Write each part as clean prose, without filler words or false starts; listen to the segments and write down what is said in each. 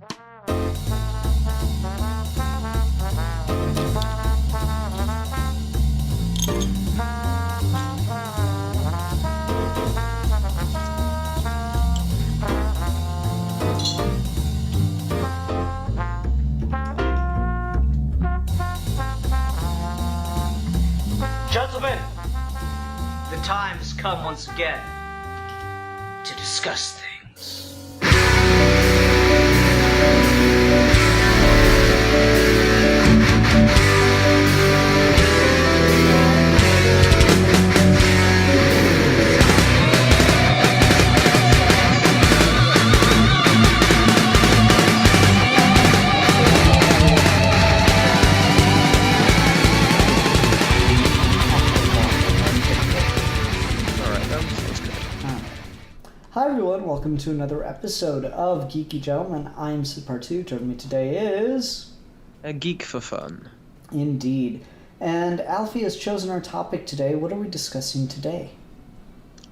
Gentlemen, the time has come once again to discuss things. Hi everyone, welcome to another episode of Geeky Gentlemen. I'm Sid Part 2. Joining me today is... A geek for fun. Indeed. And Alfie has chosen our topic today. What are we discussing today?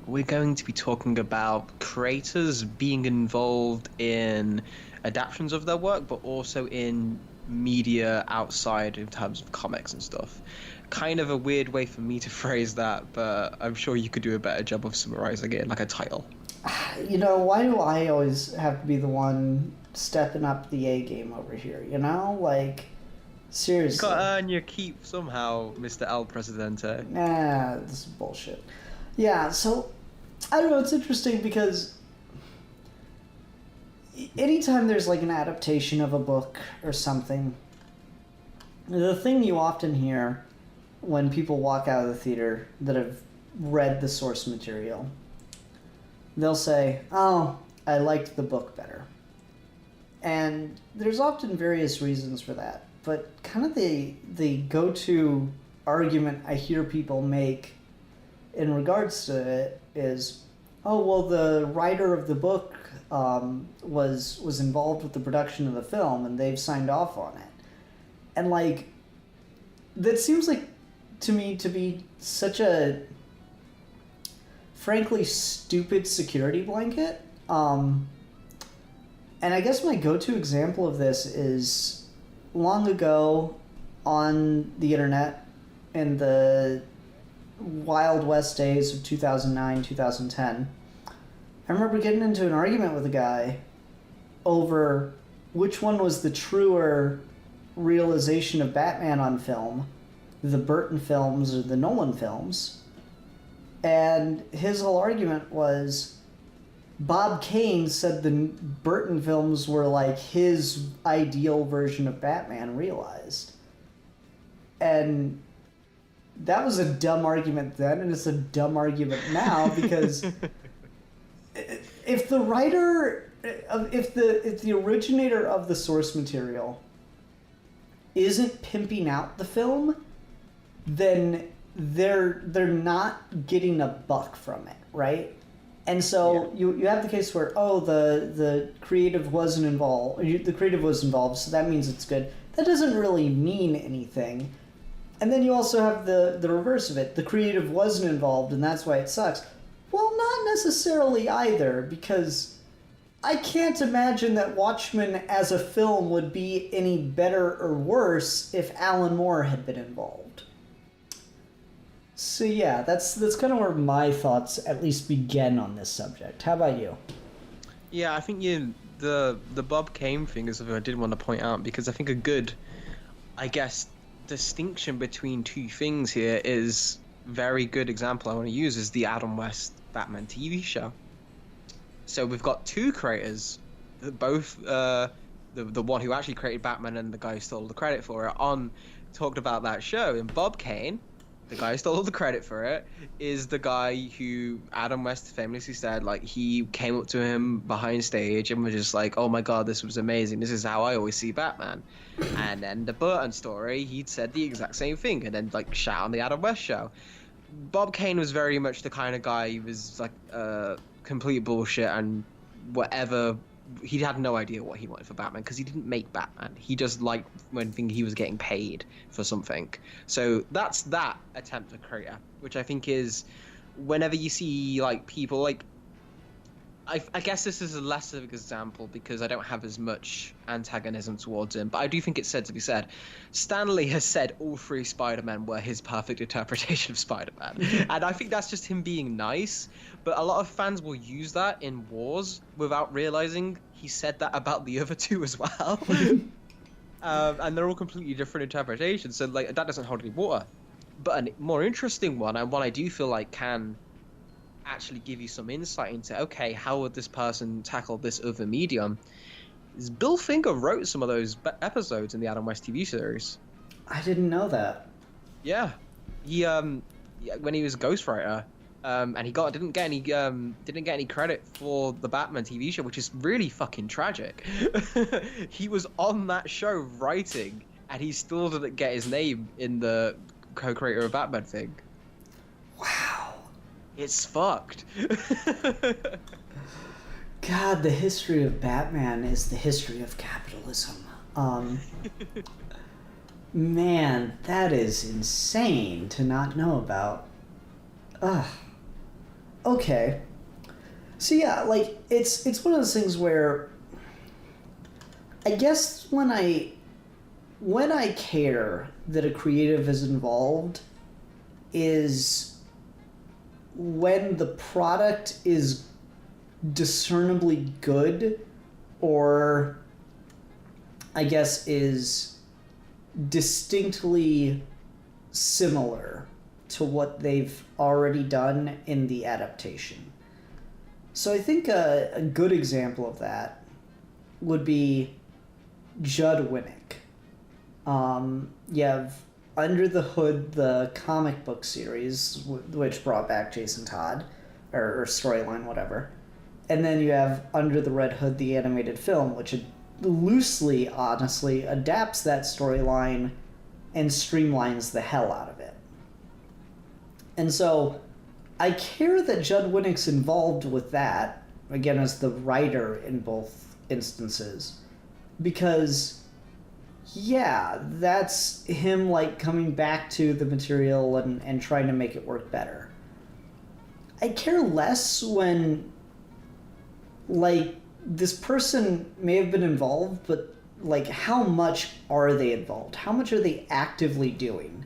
We're going to be talking about creators being involved in adaptations of their work, but also in media outside in terms of comics and stuff. Kind of a weird way for me to phrase that, but I'm sure you could do a better job of summarizing it in like a title. You know, why do I always have to be the one stepping up the A game over here, you know? Like, seriously. You gotta earn your keep somehow, Mr. El Presidente. Nah, this is bullshit. Yeah, so, I don't know, it's interesting because anytime there's like an adaptation of a book or something, the thing you often hear when people walk out of the theater that have read the source material, they'll say, oh, I liked the book better. And there's often various reasons for that, but kind of the go-to argument I hear people make in regards to it is, oh, well, the writer of the book was involved with the production of the film and they've signed off on it. And, like, that seems like, to me, to be such a frankly stupid security blanket. And I guess my go-to example of this is long ago on the internet in the Wild West days of 2009, 2010. I remember getting into an argument with a guy over which one was the truer realization of Batman on film, the Burton films or the Nolan films. And his whole argument was Bob Kane said the Burton films were like his ideal version of Batman realized. And that was a dumb argument then, and it's a dumb argument now, because if the writer, if the originator of the source material isn't pimping out the film, then they're not getting a buck from it, right? And so you have the case where, oh, the creative wasn't involved. The creative was involved, so that means it's good. That doesn't really mean anything. And then you also have the reverse of it. The creative wasn't involved, and that's why it sucks. Well, not necessarily either, because I can't imagine that Watchmen as a film would be any better or worse if Alan Moore had been involved. So yeah, that's kind of where my thoughts at least begin on this subject. How about you? Yeah, I think the Bob Kane thing is something I did want to point out, because I think a good, I guess, distinction between two things here is very good example I want to use is the Adam West Batman TV show. So we've got two creators, both the one who actually created Batman and the guy who stole the credit for it, talked about that show. And Bob Kane, the guy who stole all the credit for it, is the guy who Adam West famously said, like, he came up to him behind stage and was just like, oh my god, this was amazing, this is how I always see Batman. And then the Burton story, he'd said the exact same thing, and then, like, shout on the Adam West show. Bob Kane was very much the kind of guy who was, like, complete bullshit and whatever. He had no idea what he wanted for Batman, because he didn't make Batman. He just liked when he was getting paid for something. So that's that attempt at creator, which I think is, whenever you see, like, people, like, I guess this is a less of an example because I don't have as much antagonism towards him, but I do think it's said to be said. Stan Lee has said all 3 Spider-Men were his perfect interpretation of Spider-Man, and I think that's just him being nice, but a lot of fans will use that in wars without realizing he said that about the other 2 as well. And they're all completely different interpretations, so like that doesn't hold any water. But a more interesting one, and one I do feel like can actually give you some insight into, okay, how would this person tackle this other medium, is Bill Finger wrote some of those episodes in the Adam West TV series. I didn't know that. Yeah. He when he was ghostwriter, and he didn't get any credit for the Batman TV show, which is really fucking tragic. He was on that show writing, and he still didn't get his name in the co-creator of Batman thing. Wow. It's fucked. God, the history of Batman is the history of capitalism. Man, that is insane to not know about. Ugh. Okay. So yeah, like it's one of those things where I guess when I care that a creative is involved is when the product is discernibly good, or I guess is distinctly similar to what they've already done in the adaptation. So I think a good example of that would be Judd Winnick. You have Under the Hood, the comic book series, which brought back Jason Todd, or storyline, whatever. And then you have Under the Red Hood, the animated film, which loosely, honestly, adapts that storyline and streamlines the hell out of it. And so I care that Judd Winnick's involved with that, again, as the writer in both instances, because yeah, that's him like coming back to the material and trying to make it work better. I care less when like this person may have been involved, but like how much are they involved? How much are they actively doing?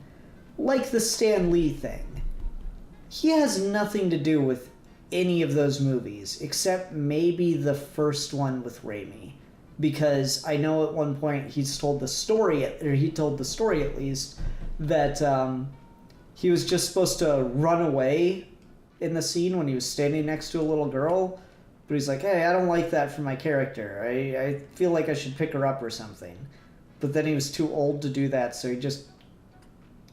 Like the Stan Lee thing. He has nothing to do with any of those movies except maybe the first one with Raimi. Because I know at one point he told the story at least, that he was just supposed to run away in the scene when he was standing next to a little girl, but he's like, hey, I don't like that for my character. I feel like I should pick her up or something. But then he was too old to do that, so he just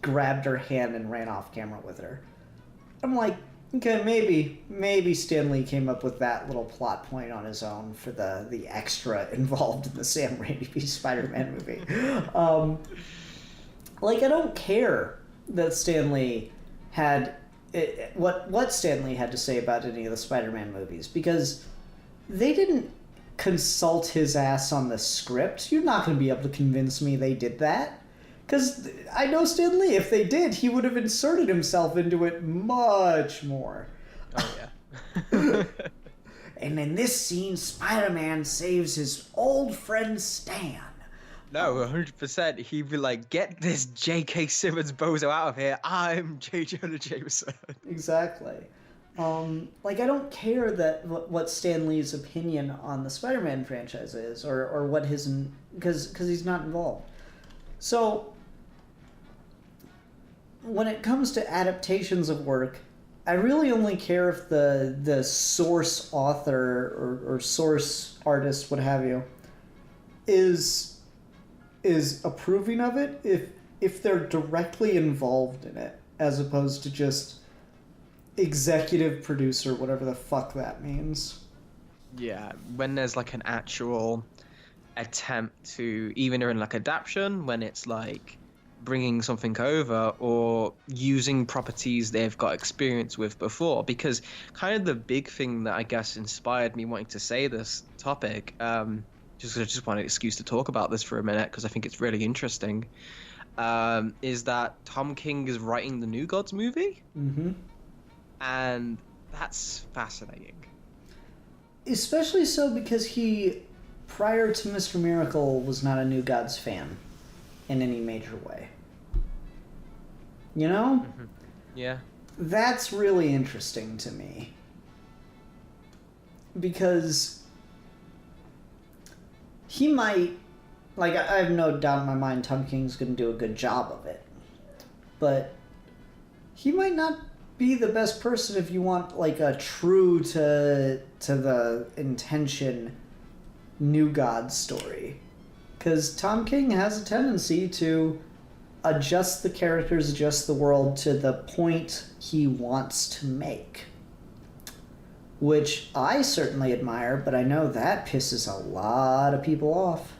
grabbed her hand and ran off camera with her. I'm like, okay, maybe Stan Lee came up with that little plot point on his own for the extra involved in the Sam Raimi Spider-Man movie. Like, I don't care that Stan Lee had what Stan Lee had to say about any of the Spider-Man movies, because they didn't consult his ass on the script. You're not going to be able to convince me they did that. Because I know Stan Lee, if they did, he would have inserted himself into it much more. Oh, yeah. And in this scene, Spider-Man saves his old friend Stan. No, 100%. He'd be like, get this J.K. Simmons bozo out of here. I'm J. Jonah Jameson. Exactly. Like, I don't care that what Stan Lee's opinion on the Spider-Man franchise is, or what his... Because he's not involved. So, when it comes to adaptations of work, I really only care if the source author or source artist, what have you, is approving of it, if they're directly involved in it, as opposed to just executive producer, whatever the fuck that means. Yeah, when there's like an actual attempt to, even in like adaptation, when it's like bringing something over or using properties they've got experience with before. Because kind of the big thing that I guess inspired me wanting to say this topic, just want an excuse to talk about this for a minute because I think it's really interesting, is that Tom King is writing the New Gods movie. Mm-hmm. And that's fascinating. especially so because he, prior to Mr. Miracle, was not a New Gods fan in any major way. You know? Mm-hmm. Yeah. That's really interesting to me. Because he might, like, I have no doubt in my mind Tom King's going to do a good job of it. But he might not be the best person if you want, like, a true to the intention New God story. Because Tom King has a tendency to adjust the characters, adjust the world to the point he wants to make. Which I certainly admire, but I know that pisses a lot of people off.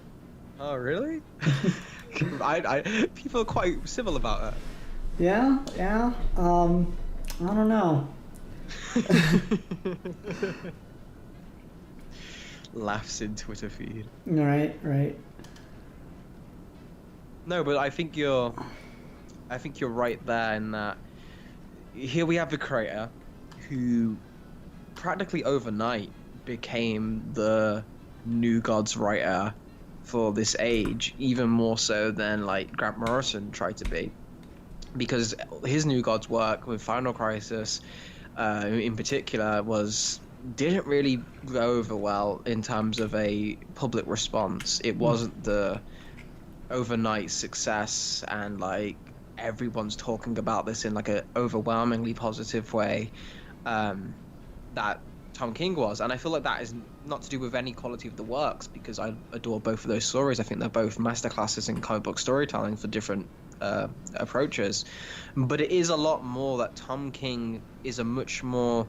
Oh, really? People are quite civil about that. Yeah. I don't know. Laughs in Twitter feed. Right. No, but I think you're right there in that. Here we have the creator who practically overnight became the New Gods writer for this age, even more so than like Grant Morrison tried to be, because his New Gods work with Final Crisis in particular didn't really go over well in terms of a public response. It wasn't the overnight success and like everyone's talking about this in like a overwhelmingly positive way that Tom King was. And I feel like that is not to do with any quality of the works, because I adore both of those stories. I think they're both masterclasses in comic book storytelling for different approaches, but it is a lot more that Tom King is a much more,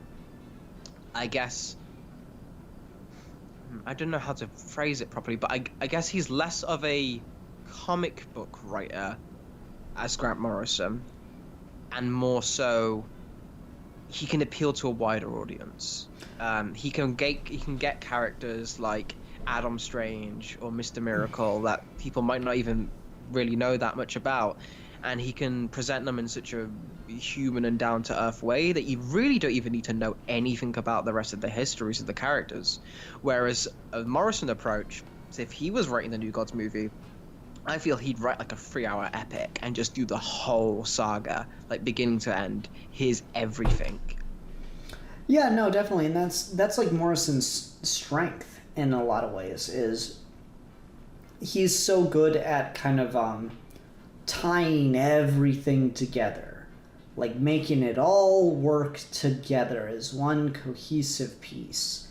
I guess, I don't know how to phrase it properly, but I guess he's less of a comic book writer as Grant Morrison, and more so he can appeal to a wider audience. He can get characters like Adam Strange or Mr. Miracle that people might not even really know that much about, and he can present them in such a human and down-to-earth way that you really don't even need to know anything about the rest of the histories of the characters. Whereas a Morrison approach, so if he was writing the New Gods movie, I feel he'd write like a 3-hour epic and just do the whole saga, like beginning to end. Here's everything. Yeah, no, definitely, and that's like Morrison's strength in a lot of ways, is he's so good at kind of tying everything together, like making it all work together as one cohesive piece.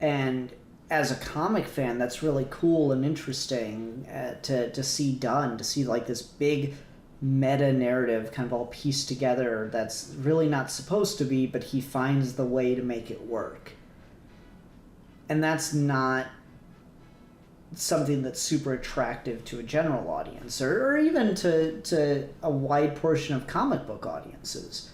And as a comic fan, that's really cool and interesting to see done, to see like this big meta narrative kind of all pieced together that's really not supposed to be, but he finds the way to make it work. And that's not something that's super attractive to a general audience, or even to a wide portion of comic book audiences.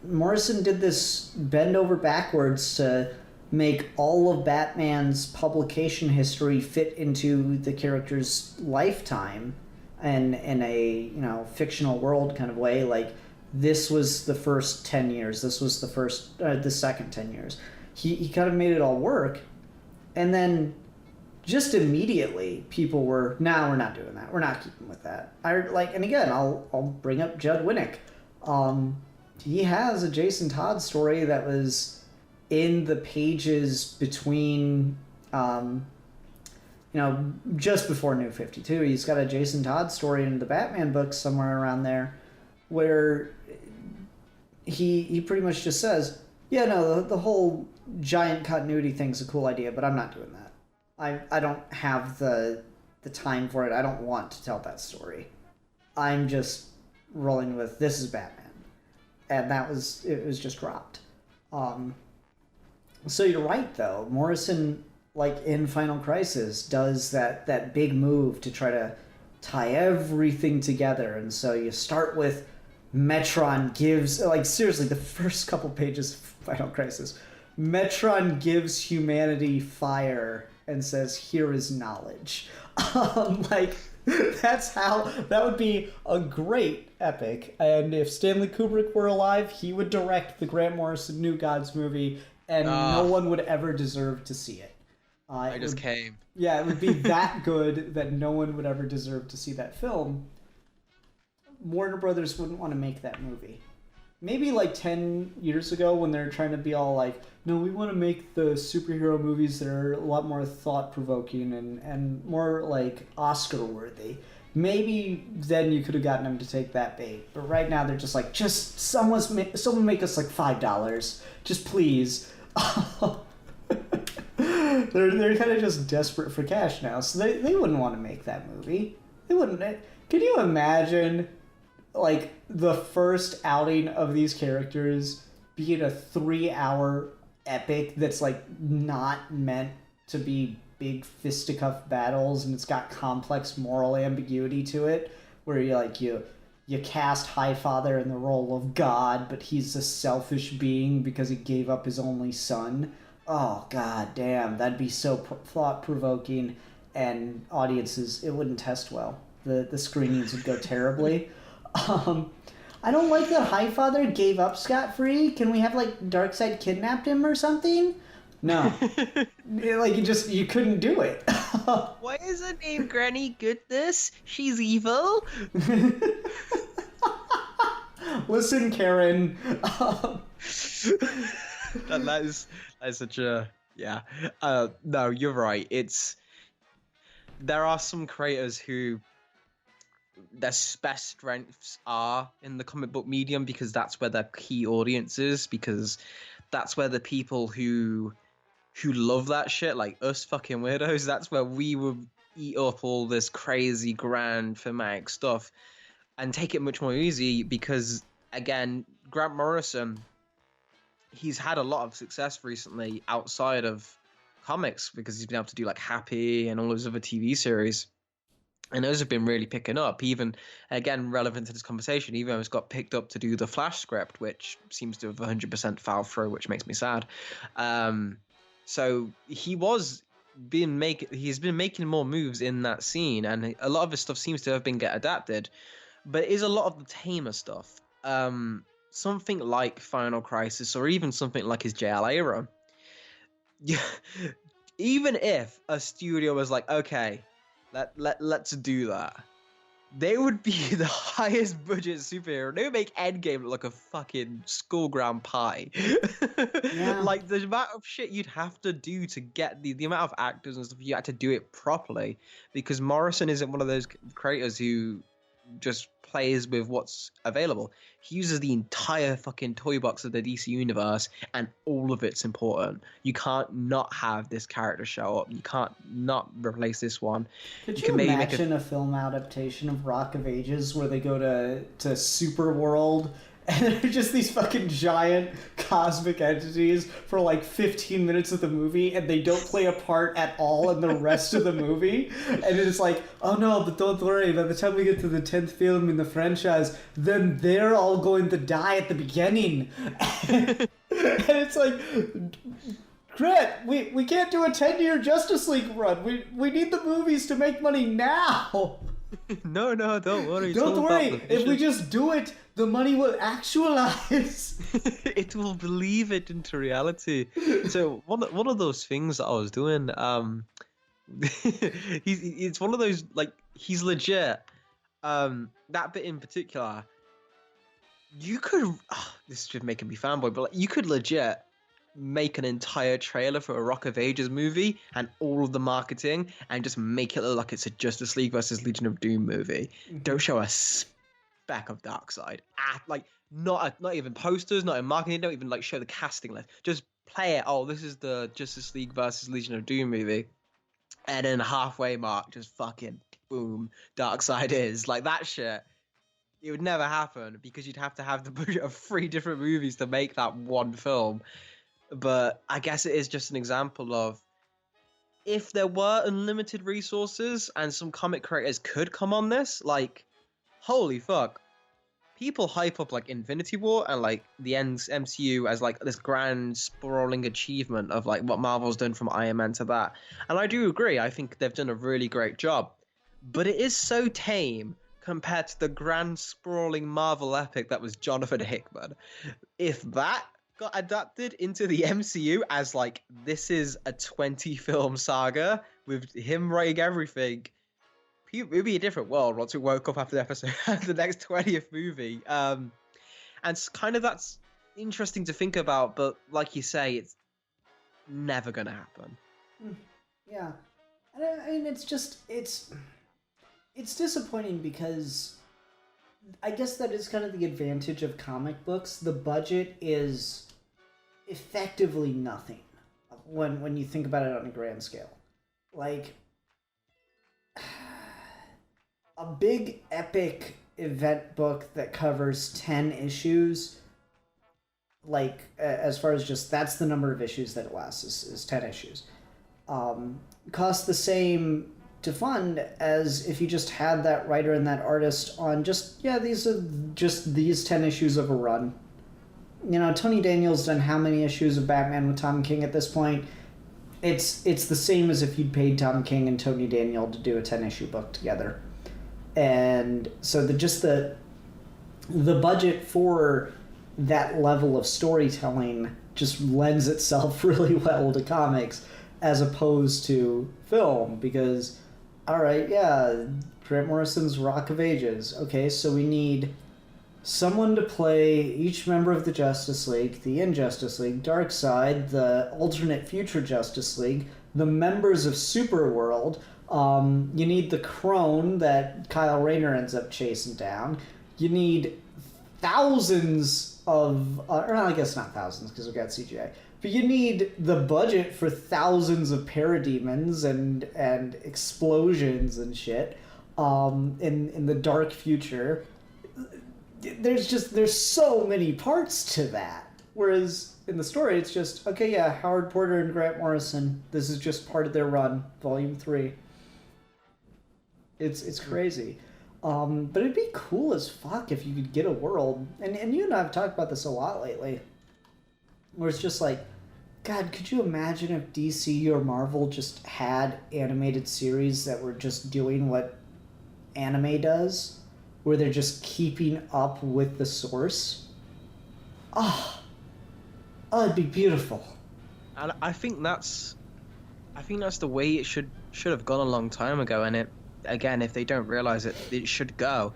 Morrison did this bend over backwards to make all of Batman's publication history fit into the character's lifetime, and in a fictional world kind of way. Like, this was the first 10 years, this was the second 10 years. He kind of made it all work, and then just immediately people were, nah, we're not doing that, we're not keeping with that. And again, I'll bring up Judd Winnick. He has a Jason Todd story that was in the pages between, just before New 52. He's got a Jason Todd story in the Batman books somewhere around there, where he pretty much just says, yeah, no, the whole giant continuity thing's a cool idea, but I'm not doing that. I don't have the time for it. I don't want to tell that story. I'm just rolling with, this is Batman. And it was just dropped. So you're right, though. Morrison, like in Final Crisis, does that big move to try to tie everything together. And so you start with Metron gives, like, seriously, the first couple pages of Final Crisis, Metron gives humanity fire and says, here is knowledge. That would be a great epic. And if Stanley Kubrick were alive, he would direct the Grant Morrison New Gods movie, and no one would ever deserve to see it. I just came. Yeah, it would be that good that no one would ever deserve to see that film. Warner Brothers wouldn't want to make that movie. Maybe like 10 years ago when they're trying to be all like, no, we want to make the superhero movies that are a lot more thought-provoking and more like Oscar-worthy. Maybe then you could have gotten them to take that bait. But right now they're just like, just someone make us like $5. Just please. They're kind of just desperate for cash now. So they wouldn't want to make that movie. They wouldn't. Could you imagine like the first outing of these characters being a 3-hour epic that's like not meant to be big fisticuff battles, and it's got complex moral ambiguity to it, where you cast Highfather in the role of God, but he's a selfish being because he gave up his only son. Oh god damn, that'd be so thought-provoking, and audiences, it wouldn't test well. The screenings would go terribly. I don't like that Highfather gave up scot-free. Can we have like Darkseid kidnapped him or something? No. Like you couldn't do it. Why isn't Aunt Granny Goodness? She's evil. Listen, Karen. that is such a no, you're right. There are some creators who their best strengths are in the comic book medium because that's where their key audience is, because that's where the people who love that shit, like us fucking weirdos, that's where we would eat up all this crazy grand thematic stuff and take it much more easy because, again, Grant Morrison, he's had a lot of success recently outside of comics because he's been able to do like Happy and all those other TV series. And those have been really picking up. Even, again, relevant to this conversation, even has got picked up to do the Flash script, which seems to have 100% fouled through, which makes me sad. So he's been making more moves in that scene, and a lot of his stuff seems to have been get adapted. But it is a lot of the tamer stuff. Something like Final Crisis, or even something like his JLA run. Even if a studio was like, okay, let's do that, they would be the highest budget superhero. They would make Endgame look like a fucking school ground pie. Yeah. Like the amount of shit you'd have to do to get the amount of actors and stuff, you had to do it properly, because Morrison isn't one of those creators who just plays with what's available. He uses the entire fucking toy box of the DC universe, and all of it's important. You can't not have this character show up. You can't not replace this one. Could you imagine a film adaptation of Rock of Ages where they go to Super World and they're just these fucking giant cosmic entities for like 15 minutes of the movie, and they don't play a part at all in the rest of the movie? And it's like, oh no, but don't worry, by the time we get to the 10th film in the franchise, then they're all going to die at the beginning. And it's like, Gret, we can't do a 10-year Justice League run. We need the movies to make money now. No, don't worry. Don't worry. If we just do it, the money will actualize. It will believe it into reality. So one of those things that I was doing, it's one of those, like, he's legit. That bit in particular, you could, this is just making me fanboy, but like, you could legit make an entire trailer for a Rock of Ages movie and all of the marketing and just make it look like it's a Justice League versus Legion of Doom movie. Mm-hmm. Don't show a speck of Darkseid. Like, not even posters, not in marketing, don't even like show the casting list. Just play it. Oh, this is the Justice League versus Legion of Doom movie. And then halfway mark, just fucking boom, Darkseid is. Like, that shit, it would never happen because you'd have to have the budget of 3 different movies to make that one film. But I guess it is just an example of, if there were unlimited resources and some comic creators could come on this, like, holy fuck. People hype up like Infinity War and like the MCU as like this grand sprawling achievement of like what Marvel's done from Iron Man to that. And I do agree. I think they've done a really great job. But it is so tame compared to the grand sprawling Marvel epic that was Jonathan Hickman. If that got adapted into the MCU as like this is a 20-film saga with him writing everything, it would be a different world once we woke up after the episode, the next 20th movie. And kind of that's interesting to think about, but like you say, it's never gonna happen. Yeah, I mean, it's disappointing because I guess that is kind of the advantage of comic books. The budget is effectively nothing when you think about it on a grand scale. Like, a big epic event book that covers 10 issues, like, as far as just that's the number of issues that it lasts, is 10 issues, costs the same to fund as if you just had that writer and that artist on these are just these 10 issues of a run. You know, Tony Daniel's done how many issues of Batman with Tom King at this point? It's the same as if you'd paid Tom King and Tony Daniel to do a 10-issue book together. And so the budget for that level of storytelling just lends itself really well to comics as opposed to film, because alright, yeah, Grant Morrison's Rock of Ages. Okay, so we need someone to play each member of the Justice League, the Injustice League, Darkseid, the alternate future Justice League, the members of Superworld. You need the Crone that Kyle Rayner ends up chasing down. You need thousands of... or I guess not thousands, because we've got CGI. But you need the budget for thousands of parademons and explosions and shit in the dark future. There's so many parts to that. Whereas in the story, it's just, okay, yeah, Howard Porter and Grant Morrison, this is just part of their run, Volume 3. It's crazy. But it'd be cool as fuck if you could get a world, and you and I have talked about this a lot lately, where it's just like, God, could you imagine if DC or Marvel just had animated series that were just doing what anime does, where they're just keeping up with the source? Oh, it'd be beautiful. And I think that's the way it should have gone a long time ago. And it, again, if they don't realize it, it should go.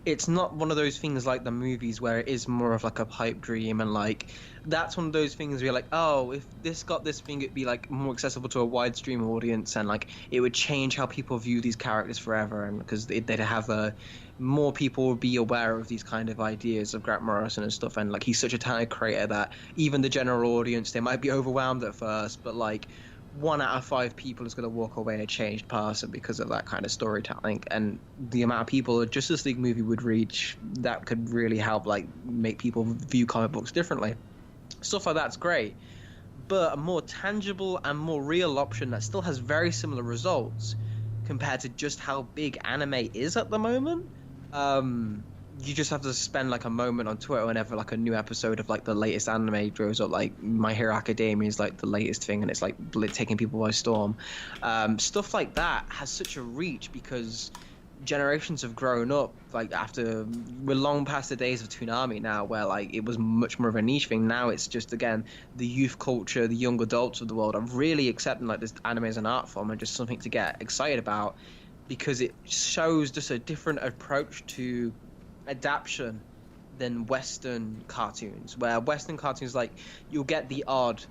It's not one of those things like the movies where it is more of like a pipe dream, and like that's one of those things where you're like, oh, if this got this thing, it'd be like more accessible to a wide stream audience, and like it would change how people view these characters forever, and because they'd have more people would be aware of these kind of ideas of Grant Morrison and stuff, and like he's such a talented creator that even the general audience, they might be overwhelmed at first, but like 1 out of 5 people is going to walk away a changed person because of that kind of storytelling. And the amount of people a Justice League movie would reach, that could really help like make people view comic books differently. Stuff like that's great, but a more tangible and more real option that still has very similar results compared to just how big anime is at the moment. You just have to spend like a moment on Twitter whenever like a new episode of like the latest anime goes up, like My Hero Academia is like the latest thing, and it's like taking people by storm. Stuff like that has such a reach because generations have grown up. Like we're long past the days of Toonami now, where like it was much more of a niche thing. Now it's just, again, the youth culture, the young adults of the world are really accepting like this anime as an art form and just something to get excited about, because it shows just a different approach to adaptation than Western cartoons, where Western cartoons, like, you'll get the odd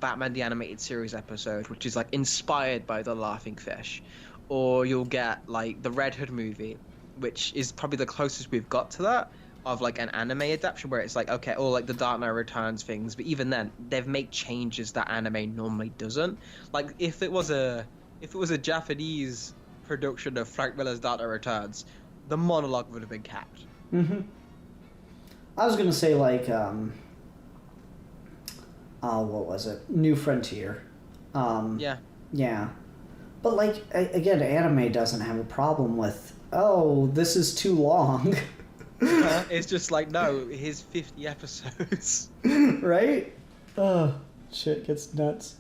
Batman the Animated Series episode which is like inspired by the Laughing Fish, or you'll get like the Red Hood movie, which is probably the closest we've got to that of like an anime adaptation, where it's like, okay, or like the Dark Knight Returns things, but even then they've made changes that anime normally doesn't. Like if it was a Japanese production of Frank Miller's Dark Knight Returns, the monologue would have been capped. Mm-hmm. I was gonna say like, what was it? New Frontier. Yeah. Yeah. But like, again, anime doesn't have a problem with, oh, this is too long. It's just like, no, here's 50 episodes. Right? Oh, shit gets nuts.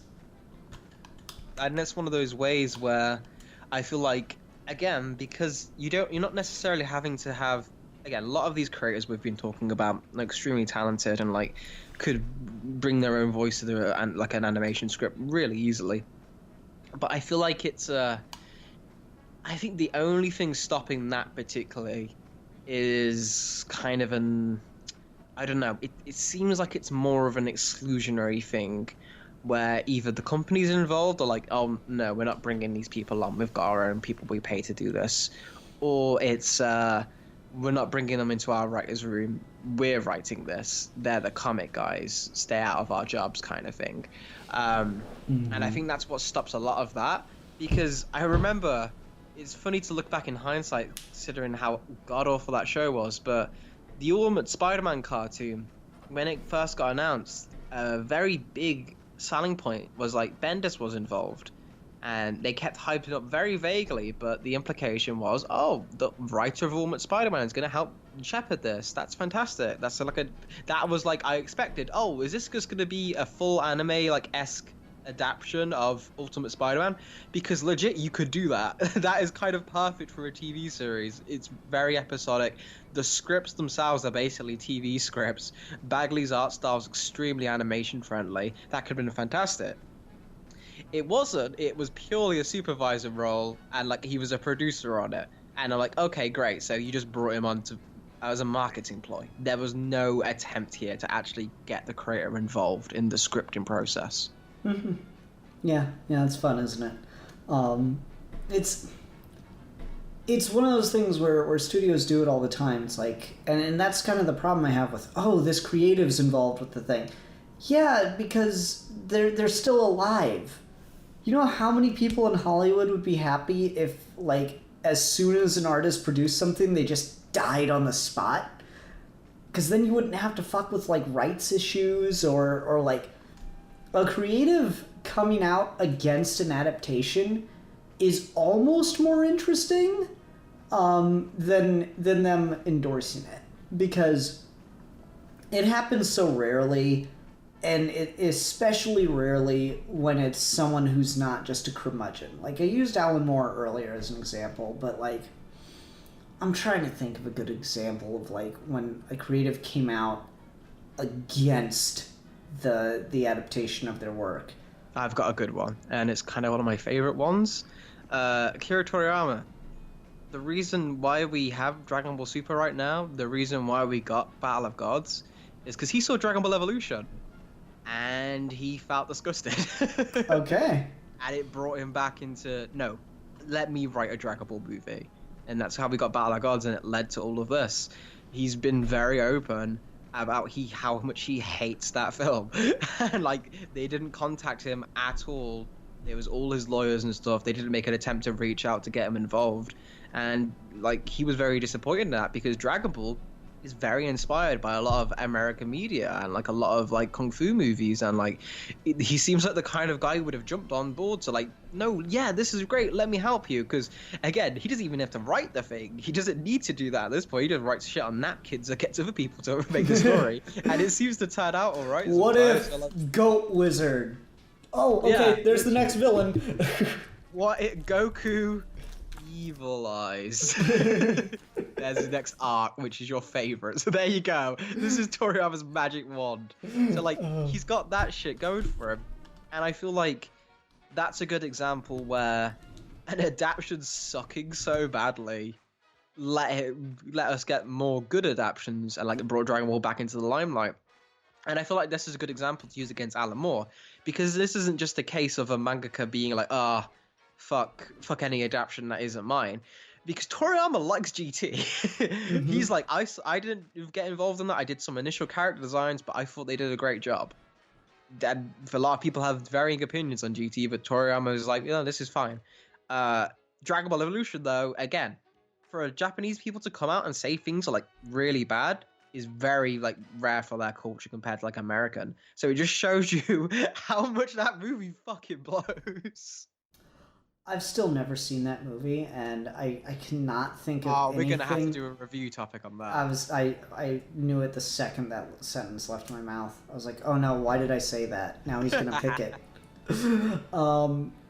And that's one of those ways where I feel like again, because you're not necessarily having to have, again, a lot of these creators we've been talking about are extremely talented and like could bring their own voice to the and like an animation script really easily. But I feel like I think the only thing stopping that particularly is kind of I don't know. It seems like it's more of an exclusionary thing where either the company's involved or like, oh no, we're not bringing these people on. We've got our own people we pay to do this, or it's we're not bringing them into our writers' room. We're writing this. They're the comic guys. Stay out of our jobs, kind of thing. And I think that's what stops a lot of that because I remember. It's funny to look back in hindsight, considering how god awful that show was. But the Ultimate Spider-Man cartoon, when it first got announced, a very big selling point was like Bendis was involved, and they kept hyping it up very vaguely. But the implication was, oh, the writer of Ultimate Spider-Man is going to help shepherd this. That's fantastic. That was like I expected. Oh, is this just going to be a full anime like esque adaptation of Ultimate Spider-Man? Because legit you could do that. That is kind of perfect for a TV series. It's very episodic. The scripts themselves are basically TV scripts. Bagley's art style is extremely animation friendly. That could have been fantastic. It wasn't. It was purely a supervisor role and like he was a producer on it. And I'm like, okay, great. So you just brought him on to as a marketing ploy. There was no attempt here to actually get the creator involved in the scripting process. Mm-hmm. Yeah, it's fun, isn't it? It's one of those things where studios do it all the time. It's like, and that's kind of the problem I have with, oh, this creative's involved with the thing. Yeah, because they're still alive. You know how many people in Hollywood would be happy if, like, as soon as an artist produced something, they just died on the spot? Because then you wouldn't have to fuck with, like, rights issues or like, a creative coming out against an adaptation is almost more interesting than them endorsing it, because it happens so rarely, and it especially rarely when it's someone who's not just a curmudgeon. Like, I used Alan Moore earlier as an example, but like I'm trying to think of a good example of like when a creative came out against the adaptation of their work. I've got a good one, and it's kind of one of my favorite ones. Akira Toriyama. The reason why we have Dragon Ball Super right now, the reason why we got Battle of Gods, is because he saw Dragon Ball Evolution, and he felt disgusted. Okay. And it brought him back into, no, let me write a Dragon Ball movie. And that's how we got Battle of Gods, and it led to all of this. He's been very open about how much he hates that film. And like they didn't contact him at all. It was all his lawyers and stuff. They didn't make an attempt to reach out to get him involved. And like he was very disappointed in that because Dragon Ball is very inspired by a lot of American media and like a lot of like kung fu movies, and like he seems like the kind of guy who would have jumped on board to like, no, yeah, this is great, let me help you, because again, he doesn't even have to write the thing. He doesn't need to do that at this point. He just writes shit on napkins that gets other people to make the story. And it seems to turn out all right. What if Goat Wizard? Oh, okay, yeah, there's the next villain. What if Goku Evil Eyes? There's the next arc, which is your favorite. So there you go. This is Toriyama's magic wand. So like he's got that shit going for him, and I feel like that's a good example where an adaptation's sucking so badly. Let us get more good adaptations and like brought Dragon Ball back into the limelight. And I feel like this is a good example to use against Alan Moore, because this isn't just a case of a mangaka being like, fuck any adaptation that isn't mine. Because Toriyama likes GT. Mm-hmm. He's like, I didn't get involved in that. I did some initial character designs, but I thought they did a great job. And a lot of people have varying opinions on GT, but Toriyama is like, this is fine. Dragon Ball Evolution, though, again, for Japanese people to come out and say things are like really bad is very like rare for their culture compared to like American. So it just shows you how much that movie fucking blows. I've still never seen that movie, and I cannot think of anything. We're gonna have to do a review topic on that. I knew it the second that sentence left my mouth. I was like, oh no, why did I say that? Now he's gonna pick it.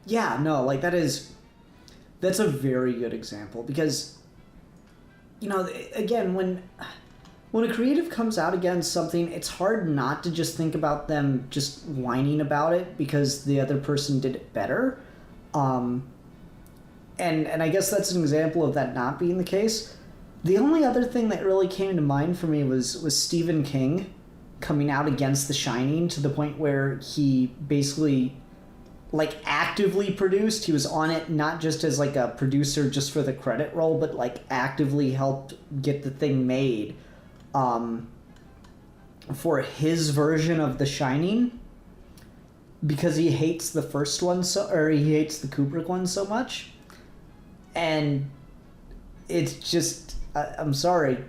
Yeah, no, like that is That's a very good example because, you know, again, when a creative comes out against something, it's hard not to just think about them just whining about it because the other person did it better. And I guess that's an example of that not being the case. The only other thing that really came to mind for me was Stephen King coming out against The Shining to the point where he basically like actively produced. He was on it not just as like a producer just for the credit roll, but like actively helped get the thing made for his version of The Shining because he hates the first one or he hates the Kubrick one so much. And it's just I'm sorry,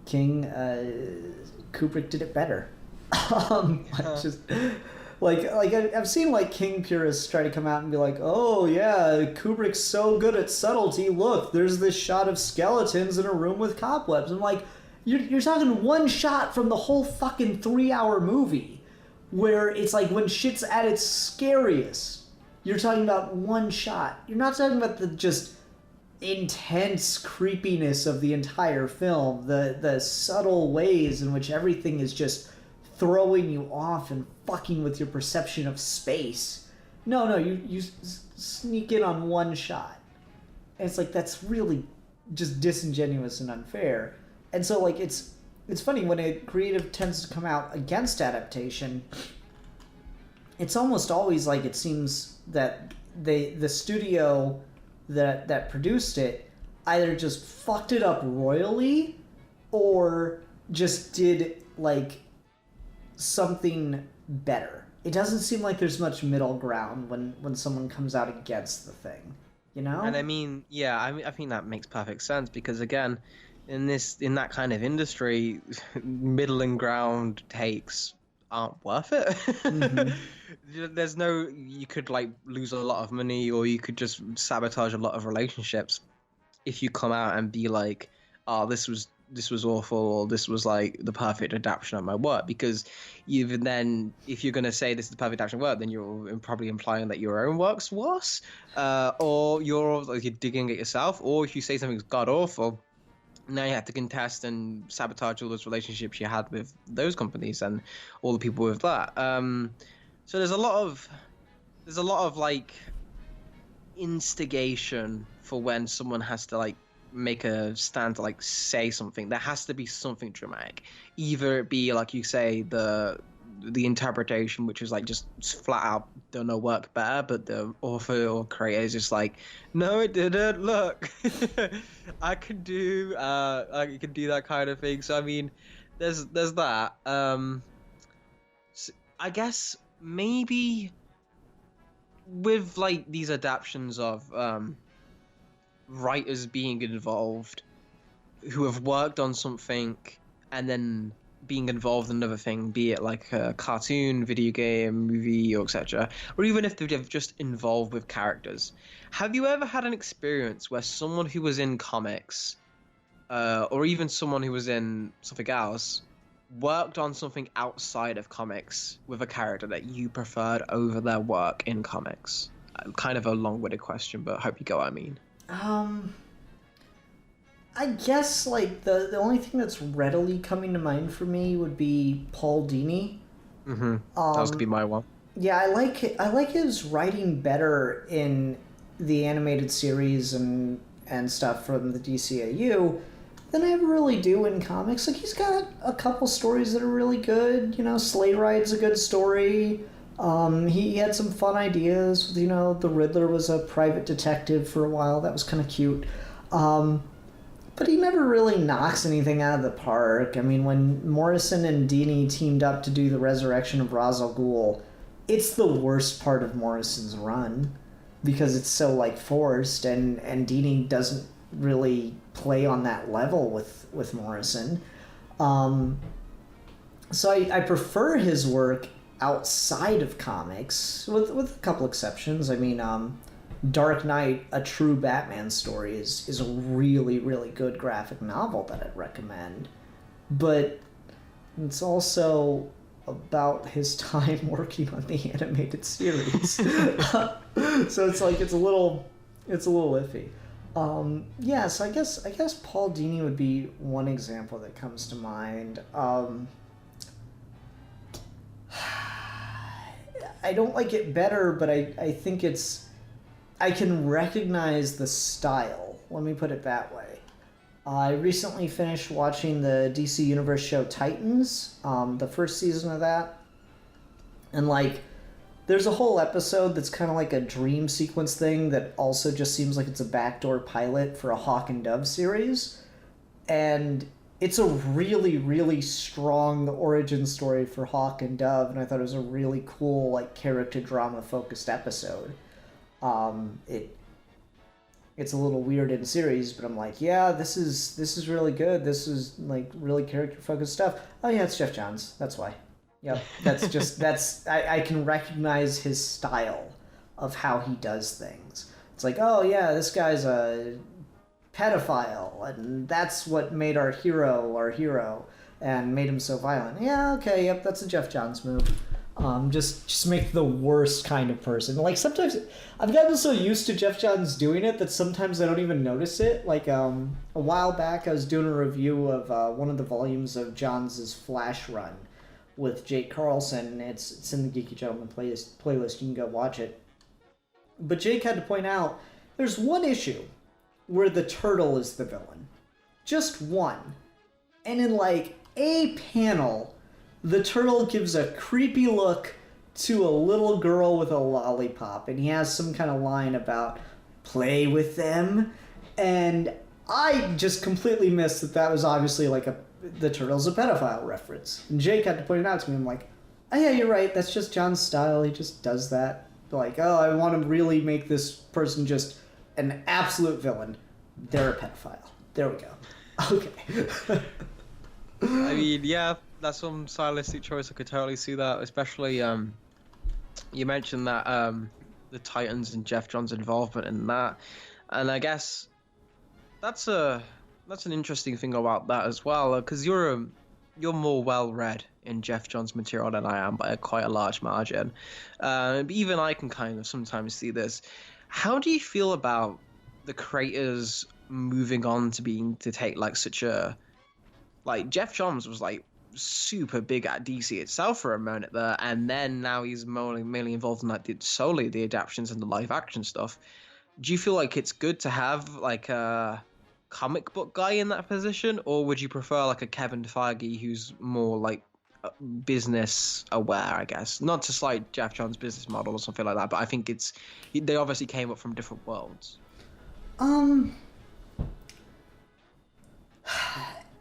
King, Kubrick did it better. Just like I've seen like King purists try to come out and be like, oh yeah, Kubrick's so good at subtlety. Look, there's this shot of skeletons in a room with cobwebs. I'm like, you're talking one shot from the whole fucking 3-hour movie, where it's like when shit's at its scariest. You're talking about one shot. You're not talking about the just intense creepiness of the entire film, the subtle ways in which everything is just throwing you off and fucking with your perception of space. No, you sneak in on one shot. And it's like, that's really just disingenuous and unfair. And so, like, it's funny when a creative tends to come out against adaptation, it's almost always like it seems that the studio that produced it either just fucked it up royally or just did, like, something better. It doesn't seem like there's much middle ground when someone comes out against the thing, you know? And I mean, yeah, I think that makes perfect sense because again, in that kind of industry, middle ground takes aren't worth it. Mm-hmm. There's no, you could like lose a lot of money or you could just sabotage a lot of relationships if you come out and be like, oh, this was awful, or this was like the perfect adaptation of my work, because even then, if you're going to say this is the perfect adaptation of work, then you're probably implying that your own work's worse, or you're digging it yourself, or if you say something's god awful, now you have to contest and sabotage all those relationships you had with those companies and all the people with that. So there's a lot of like instigation for when someone has to like make a stand to like say something. There has to be something dramatic, either it be like you say the interpretation, which is like just flat out don't know work better, but the author or creator is just like, no it didn't, look. I can do that kind of thing. So I mean there's that. So I guess maybe with like these adaptions of writers being involved who have worked on something and then being involved in another thing, be it like a cartoon, video game, movie, or etc., or even if they're just involved with characters. Have you ever had an experience where someone who was in comics, or even someone who was in something else, worked on something outside of comics with a character that you preferred over their work in comics? Kind of a long-winded question, but I hope you get what I mean. I guess like the only thing that's readily coming to mind for me would be Paul Dini. Mm-hmm. That was gonna be my one. Yeah, I like his writing better in the animated series and stuff from the DCAU than I ever really do in comics. Like he's got a couple stories that are really good. You know, Sleigh Ride's a good story. He had some fun ideas. You know, the Riddler was a private detective for a while. That was kind of cute. But he never really knocks anything out of the park. I mean, when Morrison and Dini teamed up to do the resurrection of Ra's al Ghul, it's the worst part of Morrison's run because it's so like forced, and Dini doesn't really play on that level with Morrison. So I prefer his work outside of comics, with a couple exceptions. I mean, Dark Knight, a true Batman story, is a really, really good graphic novel that I'd recommend. But it's also about his time working on the animated series. So it's like it's a little It's a little iffy. Yeah, so I guess Paul Dini would be one example that comes to mind. I don't like it better, but I think I can recognize the style. Let me put it that way. I recently finished watching the DC Universe show Titans, the first season of that. And, like, there's a whole episode that's kind of like a dream sequence thing that also just seems like it's a backdoor pilot for a Hawk and Dove series. And it's a really, really strong origin story for Hawk and Dove, and I thought it was a really cool, like, character drama-focused episode. It's a little weird in series, but I'm like, yeah, this is really good. This is, like, really character-focused stuff. Oh, yeah, it's Jeff Johns. That's why. Yep, I can recognize his style of how he does things. It's like, oh yeah, this guy's a pedophile, and that's what made our hero, and made him so violent. Yeah, okay, yep, that's a Jeff Johns move. Just make the worst kind of person. Like, sometimes, I've gotten so used to Jeff Johns doing it that sometimes I don't even notice it. Like, a while back I was doing a review of one of the volumes of Johns' Flash run with Jake Carlson. It's in the Geeky Gentleman playlist. You can go watch it. But Jake had to point out there's one issue where the turtle is the villain. Just one. And in like a panel, the turtle gives a creepy look to a little girl with a lollipop, and he has some kind of line about play with them. And I just completely missed that was obviously like the turtle's a pedophile reference. And Jake had to point it out to me. I'm like, oh yeah, you're right. That's just John's style. He just does that. Like, oh, I want to really make this person just an absolute villain. They're a pedophile. There we go. Okay. I mean, yeah, that's some stylistic choice. I could totally see that, especially you mentioned that the Titans and Jeff Johns' involvement in that, and I guess that's an interesting thing about that as well, because you're more well read in Jeff Johns' material than I am by quite a large margin. But even I can kind of sometimes see this. How do you feel about the creators moving on to take like such a, like, Jeff Johns was like super big at DC itself for a moment there, and then now he's mainly involved in like solely the adaptations and the live action stuff. Do you feel like it's good to have like a comic book guy in that position, or would you prefer like a Kevin Feige who's more like business aware, I guess? Not to slight Jeff Johns' business model or something like that, but I think they obviously came up from different worlds.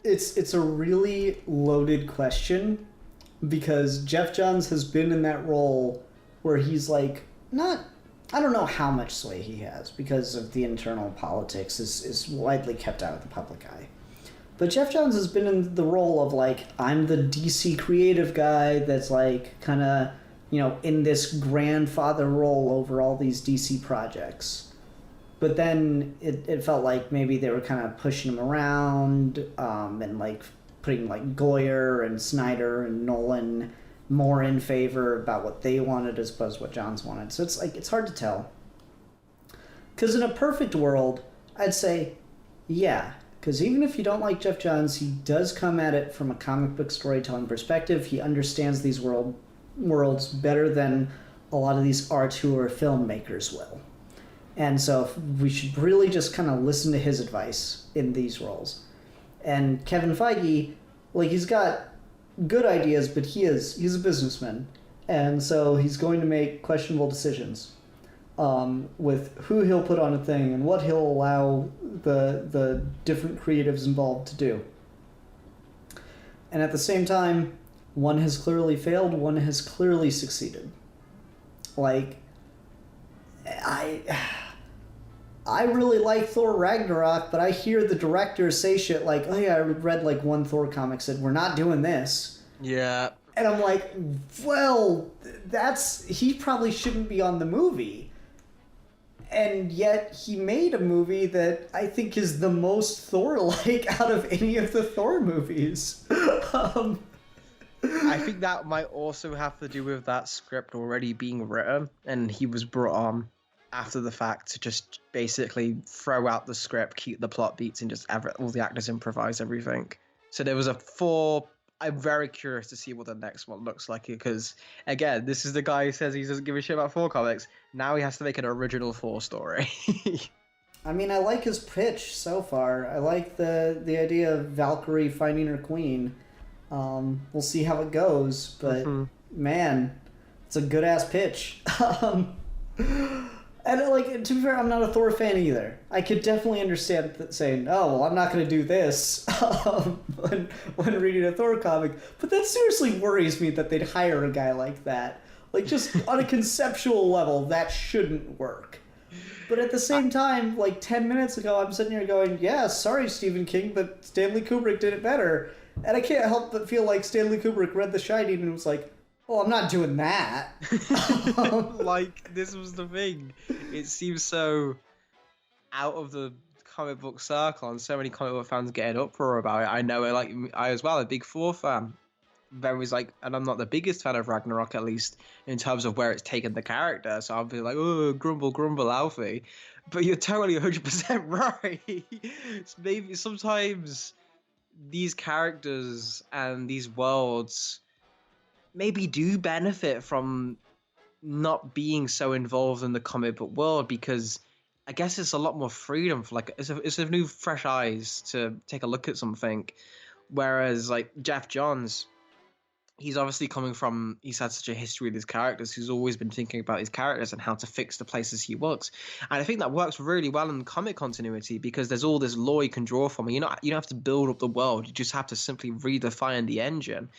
It's a really loaded question, because Jeff Johns has been in that role where he's like, I don't know how much sway he has because of the internal politics is widely kept out of the public eye. But Jeff Johns has been in the role of like, I'm the DC creative guy that's like kind of, in this grandfather role over all these DC projects. But then it felt like maybe they were kind of pushing him around and like putting like Goyer and Snyder and Nolan more in favor about what they wanted as opposed to what Johns wanted. So it's like, it's hard to tell. Because in a perfect world, I'd say, yeah. Because even if you don't like Jeff Johns, he does come at it from a comic book storytelling perspective. He understands these worlds better than a lot of these auteur filmmakers will. And so we should really just kind of listen to his advice in these roles. And Kevin Feige, like, he's got good ideas, but he's a businessman, and so he's going to make questionable decisions with who he'll put on a thing and what he'll allow the different creatives involved to do. And at the same time, one has clearly failed, one has clearly succeeded. Like, I really like Thor Ragnarok, but I hear the directors say shit like, oh yeah, I read like one Thor comic said, we're not doing this. Yeah. And I'm like, well, he probably shouldn't be on the movie. And yet he made a movie that I think is the most Thor-like out of any of the Thor movies. I think that might also have to do with that script already being written, and he was brought on after the fact to just basically throw out the script, keep the plot beats, and just have all the actors improvise everything. So there was a 4. I'm very curious to see what the next one looks like, because again, this is the guy who says he doesn't give a shit about 4 comics. Now he has to make an original 4 story. I mean, I like his pitch so far. I like the idea of Valkyrie finding her queen. We'll see how it goes, but man, it's a good ass pitch. And like, to be fair, I'm not a Thor fan either. I could definitely understand saying, "Oh, well, I'm not going to do this," when reading a Thor comic. But that seriously worries me that they'd hire a guy like that. Like, just on a conceptual level, that shouldn't work. But at the same time, like 10 minutes ago, I'm sitting here going, "Yeah, sorry, Stephen King, but Stanley Kubrick did it better." And I can't help but feel like Stanley Kubrick read The Shining and was like, "Well, I'm not doing that." Like, this was the thing. It seems so out of the comic book circle, and so many comic book fans get an uproar about it. I know, I as well, a big Thor fan. Very like, and I'm not the biggest fan of Ragnarok, at least in terms of where it's taken the character. So I'll be like, "Oh, grumble, Alfie." But you're totally 100% right. Maybe sometimes these characters and these worlds maybe do benefit from not being so involved in the comic book world, because I guess it's a lot more freedom for like it's a new fresh eyes to take a look at something. Whereas like Jeff Johns, he's obviously he's had such a history with his characters. He's always been thinking about his characters and how to fix the places he works. And I think that works really well in comic continuity, because there's all this lore you can draw from. You don't have to build up the world. You just have to simply redefine the engine.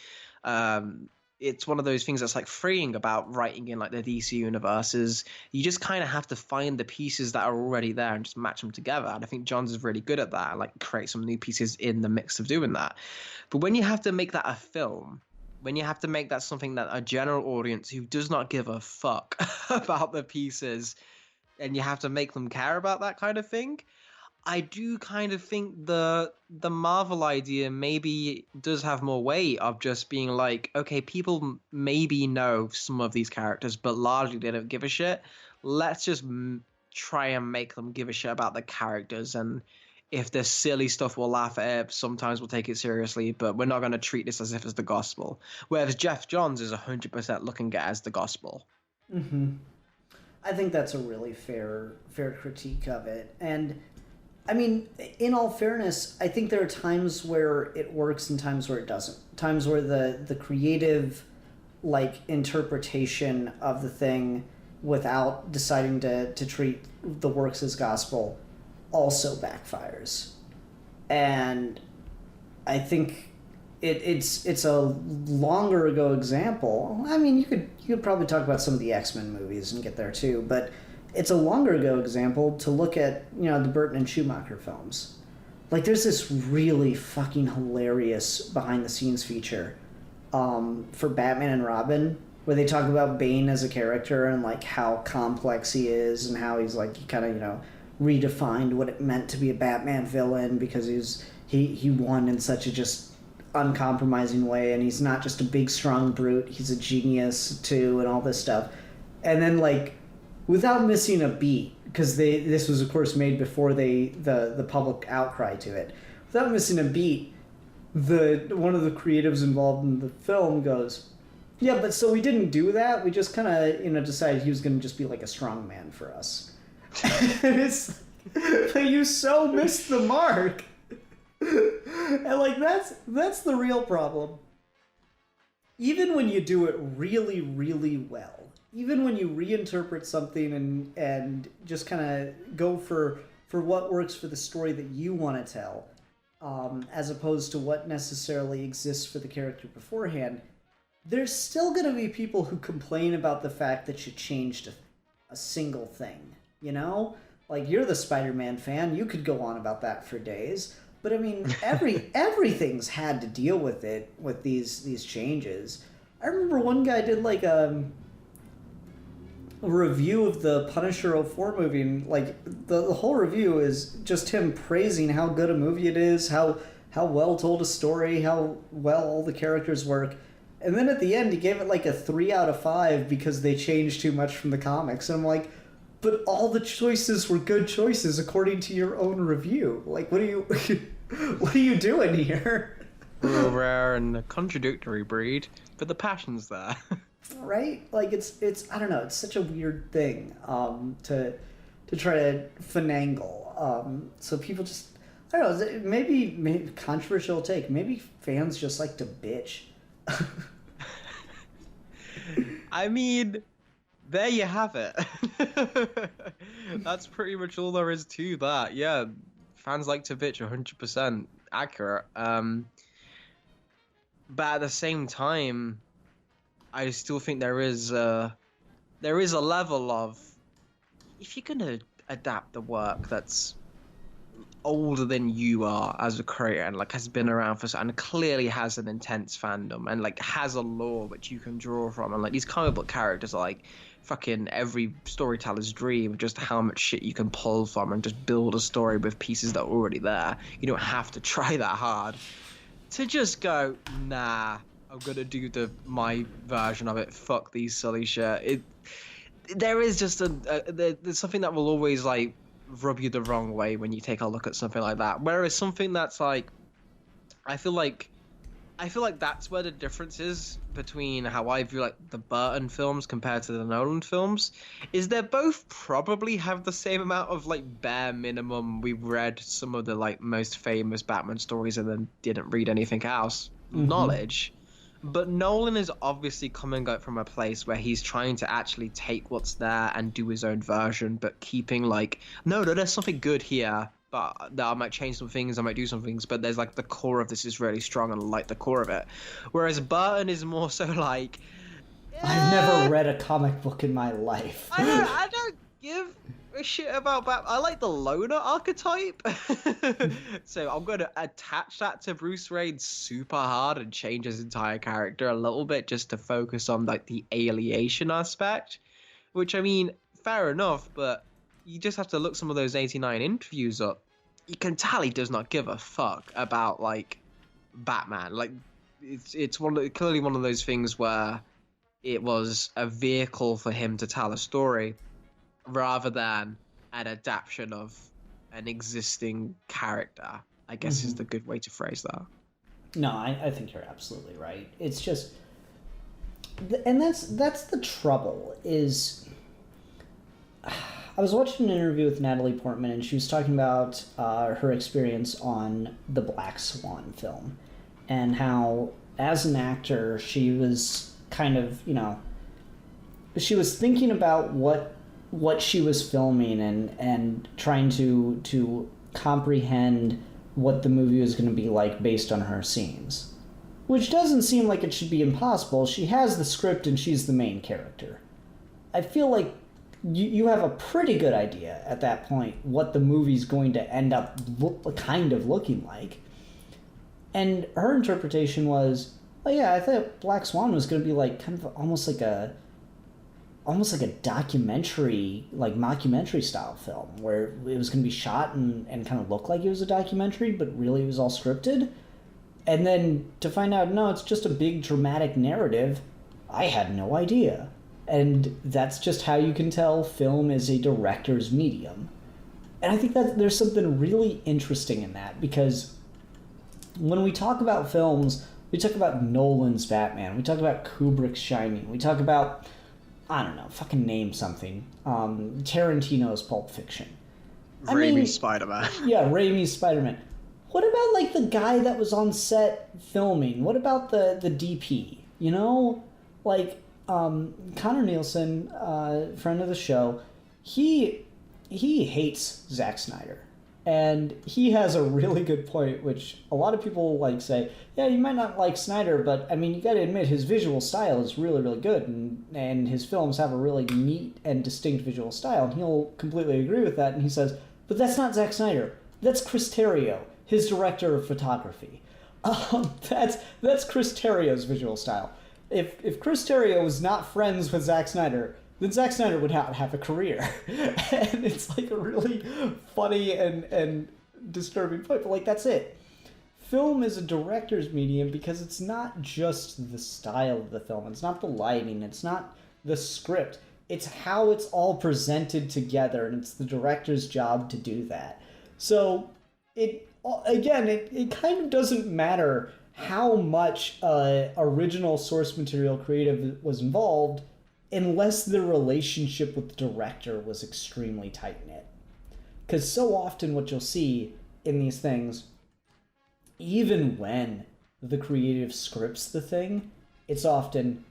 It's one of those things that's like freeing about writing in like the DC universe, is you just kind of have to find the pieces that are already there and just match them together. And I think Johns is really good at that, and like create some new pieces in the mix of doing that. But when you have to make that a film, when you have to make that something that a general audience who does not give a fuck about the pieces, and you have to make them care about that kind of thing, I do kind of think the Marvel idea maybe does have more weight of just being like, okay, people maybe know some of these characters, but largely they don't give a shit. Let's just try and make them give a shit about the characters, and if there's silly stuff, we'll laugh at it. Sometimes we'll take it seriously, but we're not going to treat this as if it's the gospel. Whereas Jeff Johns is 100% looking at it as the gospel. Mm-hmm. I think that's a really fair critique of it. And I mean, in all fairness, I think there are times where it works and times where it doesn't. Times where the creative, like, interpretation of the thing without deciding to treat the works as gospel also backfires. And I think it's a longer ago example. I mean, you could probably talk about some of the X-Men movies and get there too, but it's a longer ago example to look at, the Burton and Schumacher films. Like, there's this really fucking hilarious behind-the-scenes feature for Batman and Robin, where they talk about Bane as a character and, like, how complex he is and how he's, like, he kind of, redefined what it meant to be a Batman villain, because he won in such a just uncompromising way, and he's not just a big, strong brute, he's a genius, too, and all this stuff. And then, like, without missing a beat, because this was of course made before the public outcry to it. Without missing a beat, one of the creatives involved in the film goes, "Yeah, but so we didn't do that. We just kind of decided he was going to just be like a strong man for us." And it's like, you so missed the mark. And like that's the real problem. Even when you do it really, really well, even when you reinterpret something and just kind of go for what works for the story that you want to tell, as opposed to what necessarily exists for the character beforehand, there's still going to be people who complain about the fact that you changed a single thing, Like, you're the Spider-Man fan, you could go on about that for days. But I mean, everything's had to deal with it, with these changes. I remember one guy did like a review of the Punisher '04 movie, and like the whole review is just him praising how good a movie it is, how well told a story, how well all the characters work. And then at the end, he gave it like a 3 out of 5 because they changed too much from the comics. And I'm like, but all the choices were good choices according to your own review. Like, what are you, what are you doing here? We're a rare and contradictory breed, but the passion's there. Right? Like, it's I don't know, it's such a weird thing to try to finagle. So people just, I don't know, maybe controversial take. Maybe fans just like to bitch. I mean, there you have it. That's pretty much all there is to that. Yeah, fans like to bitch, 100% accurate. But at the same time, I still think there is a level of, if you're gonna adapt the work that's older than you are as a creator and like has been around for and clearly has an intense fandom and like has a lore which you can draw from, and like these comic book characters are like fucking every storyteller's dream, just how much shit you can pull from and just build a story with pieces that are already there. You don't have to try that hard to just go, nah, I'm gonna do my version of it, fuck these silly shit. There is just there's something that will always like rub you the wrong way when you take a look at something like that. Whereas something that's like, I feel like that's where the difference is between how I view like the Burton films compared to the Nolan films, is they both probably have the same amount of like bare minimum, we've read some of the like most famous Batman stories and then didn't read anything else, knowledge. But Nolan is obviously coming out from a place where he's trying to actually take what's there and do his own version, but keeping like, no, there's something good here, but that I might change some things, I might do some things, but there's like the core of this is really strong and I like the core of it. Whereas Burton is more so like, I've never read a comic book in my life. I don't give a shit about Batman. I like the loner archetype. So I'm going to attach that to Bruce Wayne super hard and change his entire character a little bit just to focus on like the alienation aspect, which I mean, fair enough, but you just have to look some of those 89 interviews up. You can tell he does not give a fuck about like Batman. Like it's clearly one of those things where it was a vehicle for him to tell a story rather than an adaptation of an existing character, I guess is the good way to phrase that. No, I think you're absolutely right. It's just, and that's the trouble is, I was watching an interview with Natalie Portman and she was talking about her experience on the Black Swan film and how as an actor she was kind of, she was thinking about what she was filming and trying to comprehend what the movie was going to be like based on her scenes. Which doesn't seem like it should be impossible. She has the script and she's the main character. I feel like you have a pretty good idea at that point what the movie's going to end up kind of looking like. And her interpretation was, oh yeah, I thought Black Swan was going to be like kind of almost like a documentary, like mockumentary style film where it was going to be shot and kind of look like it was a documentary, but really it was all scripted. And then to find out, no, it's just a big dramatic narrative. I had no idea. And that's just how you can tell film is a director's medium. And I think that there's something really interesting in that, because when we talk about films, we talk about Nolan's Batman, we talk about Kubrick's Shining, we talk about, I don't know, fucking name something. Tarantino's Pulp Fiction. Raimi's Spider-Man. Yeah, Raimi's Spider-Man. What about, like, the guy that was on set filming? What about the DP? Like, Connor Nielsen, friend of the show, he hates Zack Snyder. And he has a really good point, which a lot of people like say, yeah, you might not like Snyder, but I mean, you got to admit his visual style is really, really good, and his films have a really neat and distinct visual style, and he'll completely agree with that. And he says, but that's not Zack Snyder. That's Chris Terrio, his director of photography. That's Chris Terrio's visual style. If Chris Terrio was not friends with Zack Snyder, then Zack Snyder would not have a career. And it's like a really funny and disturbing point, but like that's it. Film is a director's medium because it's not just the style of the film, it's not the lighting, it's not the script. It's how it's all presented together, and it's the director's job to do that. So it kind of doesn't matter how much original source material creative was involved unless the relationship with the director was extremely tight-knit. Because so often what you'll see in these things, even when the creative scripts the thing, it's often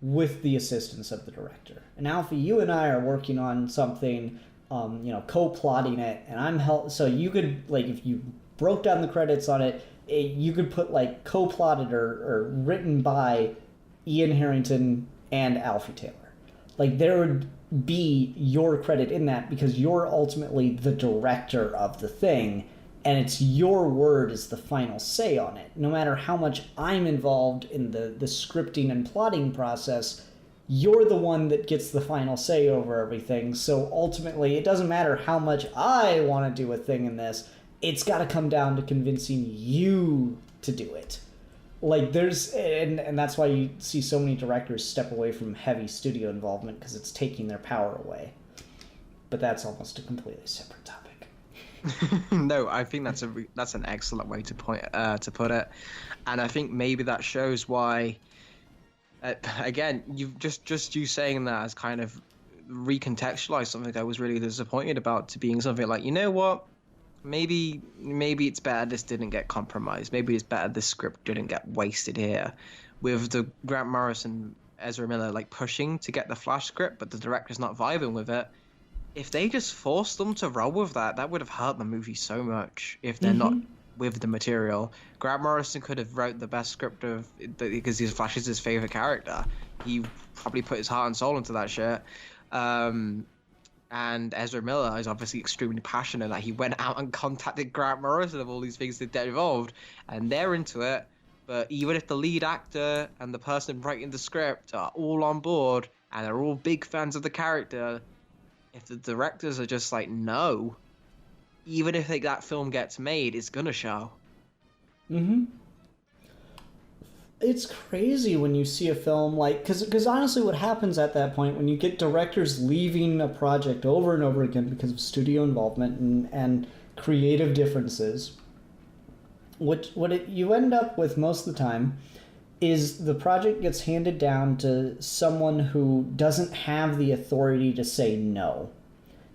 with the assistance of the director. And Alfie, you and I are working on something, co-plotting it, and so you could, like, if you broke down the credits on it, you could put, like, co-plotted or written by Ian Harrington and Alfie Taylor. Like, there would be your credit in that because you're ultimately the director of the thing, and it's your word is the final say on it. No matter how much I'm involved in the scripting and plotting process, you're the one that gets the final say over everything. So ultimately, it doesn't matter how much I want to do a thing in this, it's got to come down to convincing you to do it. Like, and that's why you see so many directors step away from heavy studio involvement, because it's taking their power away. But that's almost a completely separate topic. No, I think that's an excellent way to put it, and I think maybe that shows why. Again, you've just you saying that has kind of recontextualized something I was really disappointed about, to being something like, you know what, maybe it's better this didn't get compromised. Maybe it's better this script didn't get wasted here, with the Grant Morrison, Ezra Miller, like, pushing to get the Flash script, but the director's not vibing with it. If they just forced them to roll with that would have hurt the movie so much. If they're not with the material, Grant Morrison could have wrote the best script because Flash is his favorite character. He probably put his heart and soul into that shit. And Ezra Miller is obviously extremely passionate. That he went out and contacted Grant Morrison of all these things that get involved, and they're into it. But even if the lead actor and the person writing the script are all on board and they're all big fans of the character, if the directors are just like, no, even if that film gets made, it's gonna show. It's crazy when you see a film like, because honestly what happens at that point when you get directors leaving a project over and over again because of studio involvement and creative differences, you end up with most of the time is the project gets handed down to someone who doesn't have the authority to say no,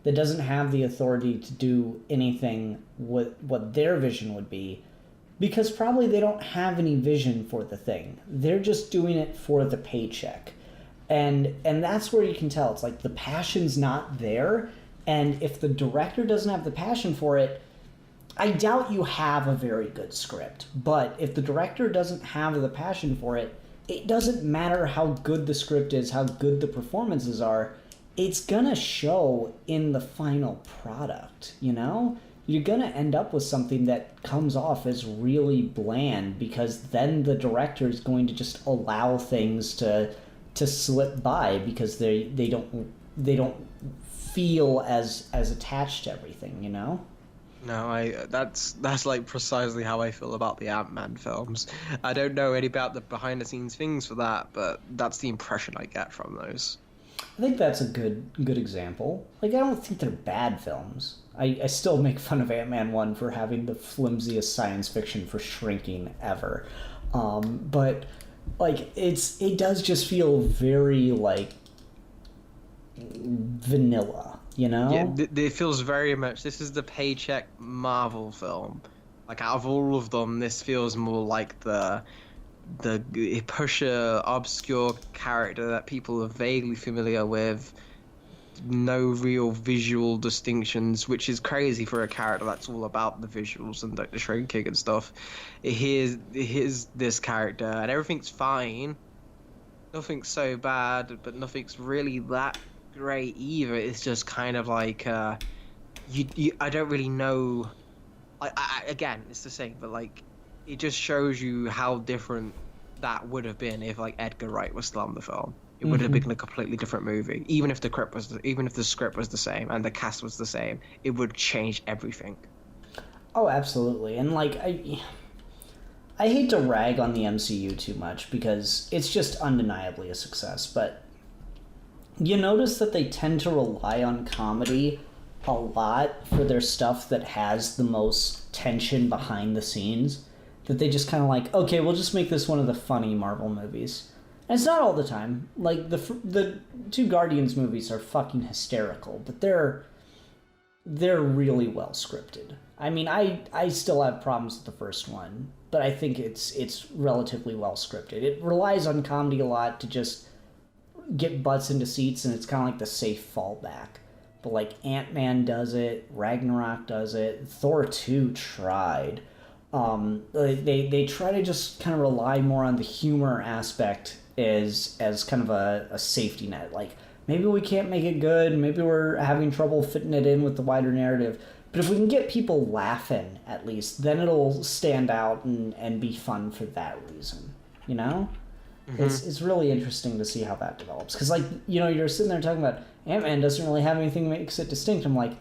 that doesn't have the authority to do anything what their vision would be, because probably they don't have any vision for the thing. They're just doing it for the paycheck. And that's where you can tell. It's like the passion's not there, and if the director doesn't have the passion for it, I doubt you have a very good script. But if the director doesn't have the passion for it, it doesn't matter how good the script is, how good the performances are, it's gonna show in the final product, you know? You're gonna end up with something that comes off as really bland, because then the director is going to just allow things to slip by because they don't feel as attached to everything, you know? No, that's like precisely how I feel about the Ant-Man films. I don't know any about the behind-the-scenes things for that, but that's the impression I get from those. I think that's a good example. Like, I don't think they're bad films. I still make fun of Ant-Man 1 for having the flimsiest science fiction for shrinking ever. But, like, it does just feel very, like, vanilla, you know? Yeah, it feels very much, this is the paycheck Marvel film. Like, out of all of them, this feels more like the pusher, obscure character that people are vaguely familiar with. No real visual distinctions, which is crazy for a character that's all about the visuals and like the shrinking and stuff. Here's this character, and everything's fine. Nothing's so bad, but nothing's really that great either. It's just kind of like I don't really know. Again, it's the same, but like it just shows you how different that would have been if like Edgar Wright was still on the film. It would have been a completely different movie. Even if the script was the same and the cast was the same, it would change everything. Oh, absolutely. And like I hate to rag on the MCU too much because it's just undeniably a success, but you notice that they tend to rely on comedy a lot for their stuff that has the most tension behind the scenes. That they just kind of like, okay, we'll just make this one of the funny Marvel movies. And it's not all the time. Like, the two Guardians movies are fucking hysterical, but they're really well scripted. I mean, I still have problems with the first one, but I think it's relatively well scripted. It relies on comedy a lot to just get butts into seats, and it's kind of like the safe fallback. But like Ant-Man does it, Ragnarok does it, Thor 2 tried. They try to just kind of rely more on the humor aspect as kind of a safety net. Like, maybe we can't make it good, maybe we're having trouble fitting it in with the wider narrative, but if we can get people laughing, at least, then it'll stand out and be fun for that reason, you know? Mm-hmm. It's really interesting to see how that develops. Because, like, you know, you're sitting there talking about Ant-Man doesn't really have anything that makes it distinct. I'm like,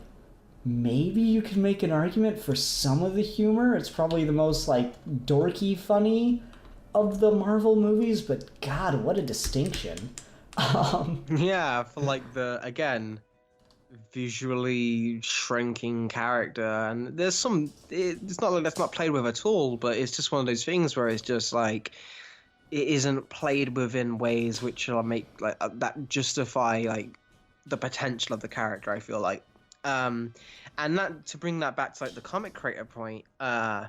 maybe you can make an argument for some of the humor. It's probably the most, like, dorky funny of the Marvel movies, but God, what a distinction. Yeah, for, like, the, again, visually shrinking character, and there's some, it's not like that's not played with at all, but it's just one of those things where it's just, like, it isn't played with in ways which will make, like, that justify, like, the potential of the character, I feel like. And that, to bring that back to, like, the comic creator point, I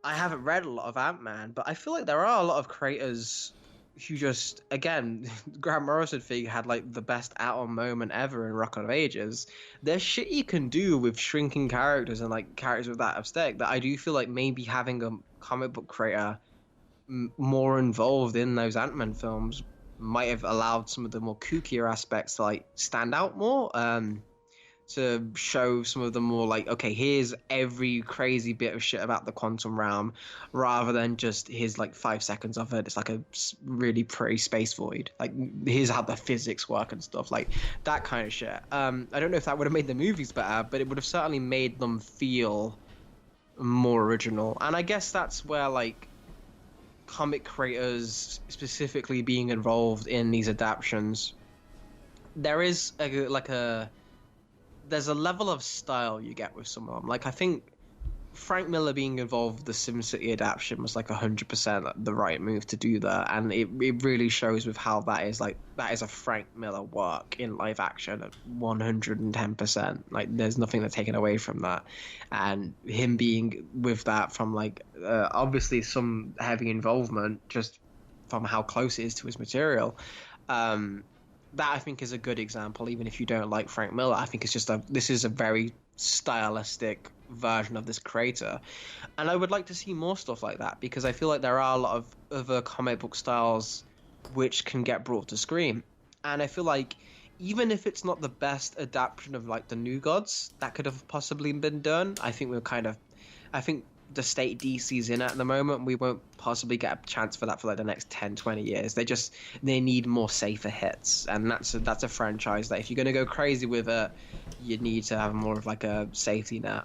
haven't read a lot of Ant-Man, but I feel like there are a lot of creators who just, again, Grant Morrison thing had, like, the best Atom moment ever in Rocket of Ages. There's shit you can do with shrinking characters and, like, characters with that aesthetic that I do feel like maybe having a comic book creator more involved in those Ant-Man films might have allowed some of the more kookier aspects to, like, stand out more, to show some of the more, like, okay, here's every crazy bit of shit about the quantum realm, rather than just here's, like, 5 seconds of it. It's like a really pretty space void. Like, here's how the physics work and stuff, like that kind of shit. I don't know if that would have made the movies better, but it would have certainly made them feel more original. And I guess that's where, like, comic creators specifically being involved in these adaptations, there is there's a level of style you get with some of them. Like, I think Frank Miller being involved with the SimCity adaptation was, like, 100% the right move to do that, and it really shows with how that is a Frank Miller work in live action at 110%. Like, there's nothing that's taken away from that, and him being with that from, like, obviously some heavy involvement just from how close it is to his material. That, I think, is a good example. Even if you don't like Frank Miller, I think it's just this is a very stylistic version of this creator, and I would like to see more stuff like that, because I feel like there are a lot of other comic book styles which can get brought to screen, and I feel like even if it's not the best adaptation of, like, the New Gods that could have possibly been done, I think the state DC's in at the moment, we won't possibly get a chance for that for, like, the next 10-20 years. They need more safer hits, and that's a franchise that if you're going to go crazy with it, you need to have more of, like, a safety net.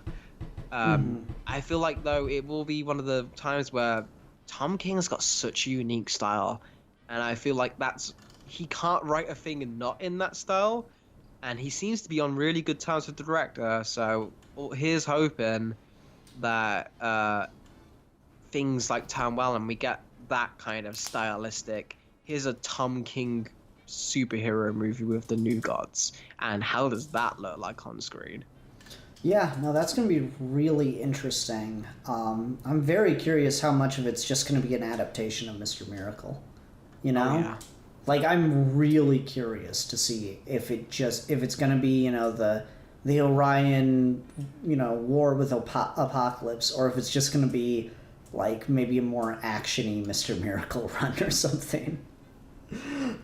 I feel like, though, it will be one of the times where Tom King's got such a unique style, and I feel like he can't write a thing not in that style, and he seems to be on really good terms with the director, so here's hoping that things like turn well and we get that kind of stylistic, here's a Tom King superhero movie with the New Gods, and how does that look like on screen? Yeah, no, that's going to be really interesting. I'm very curious how much of it's just going to be an adaptation of Mr. Miracle. You know? Oh, yeah. Like, I'm really curious to see if it's going to be, you know, the Orion, you know, war with Apocalypse, or if it's just going to be, like, maybe a more action-y Mr. Miracle run or something.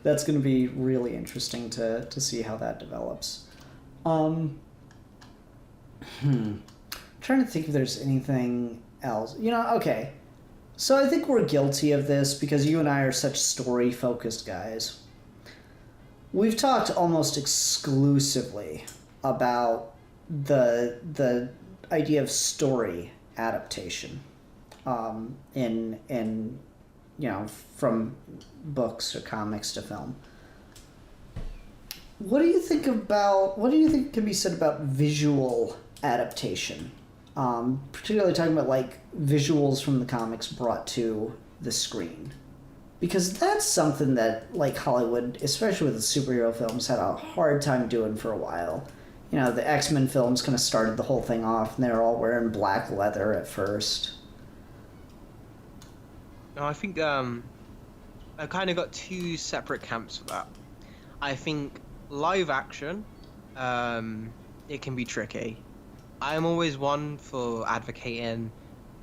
That's going to be really interesting to see how that develops. Trying to think if there's anything else. You know, okay. So I think we're guilty of this because you and I are such story-focused guys. We've talked almost exclusively about the idea of story adaptation, in you know, from books or comics to film. what do you think can be said about visual adaptation? Particularly talking about like visuals from the comics brought to the screen. Because that's something that like Hollywood, especially with the superhero films, had a hard time doing for a while. You know, the X-Men films kind of started the whole thing off, and they were all wearing black leather at first. No, I think I kind of got two separate camps for that. I think live action, it can be tricky. I'm always one for advocating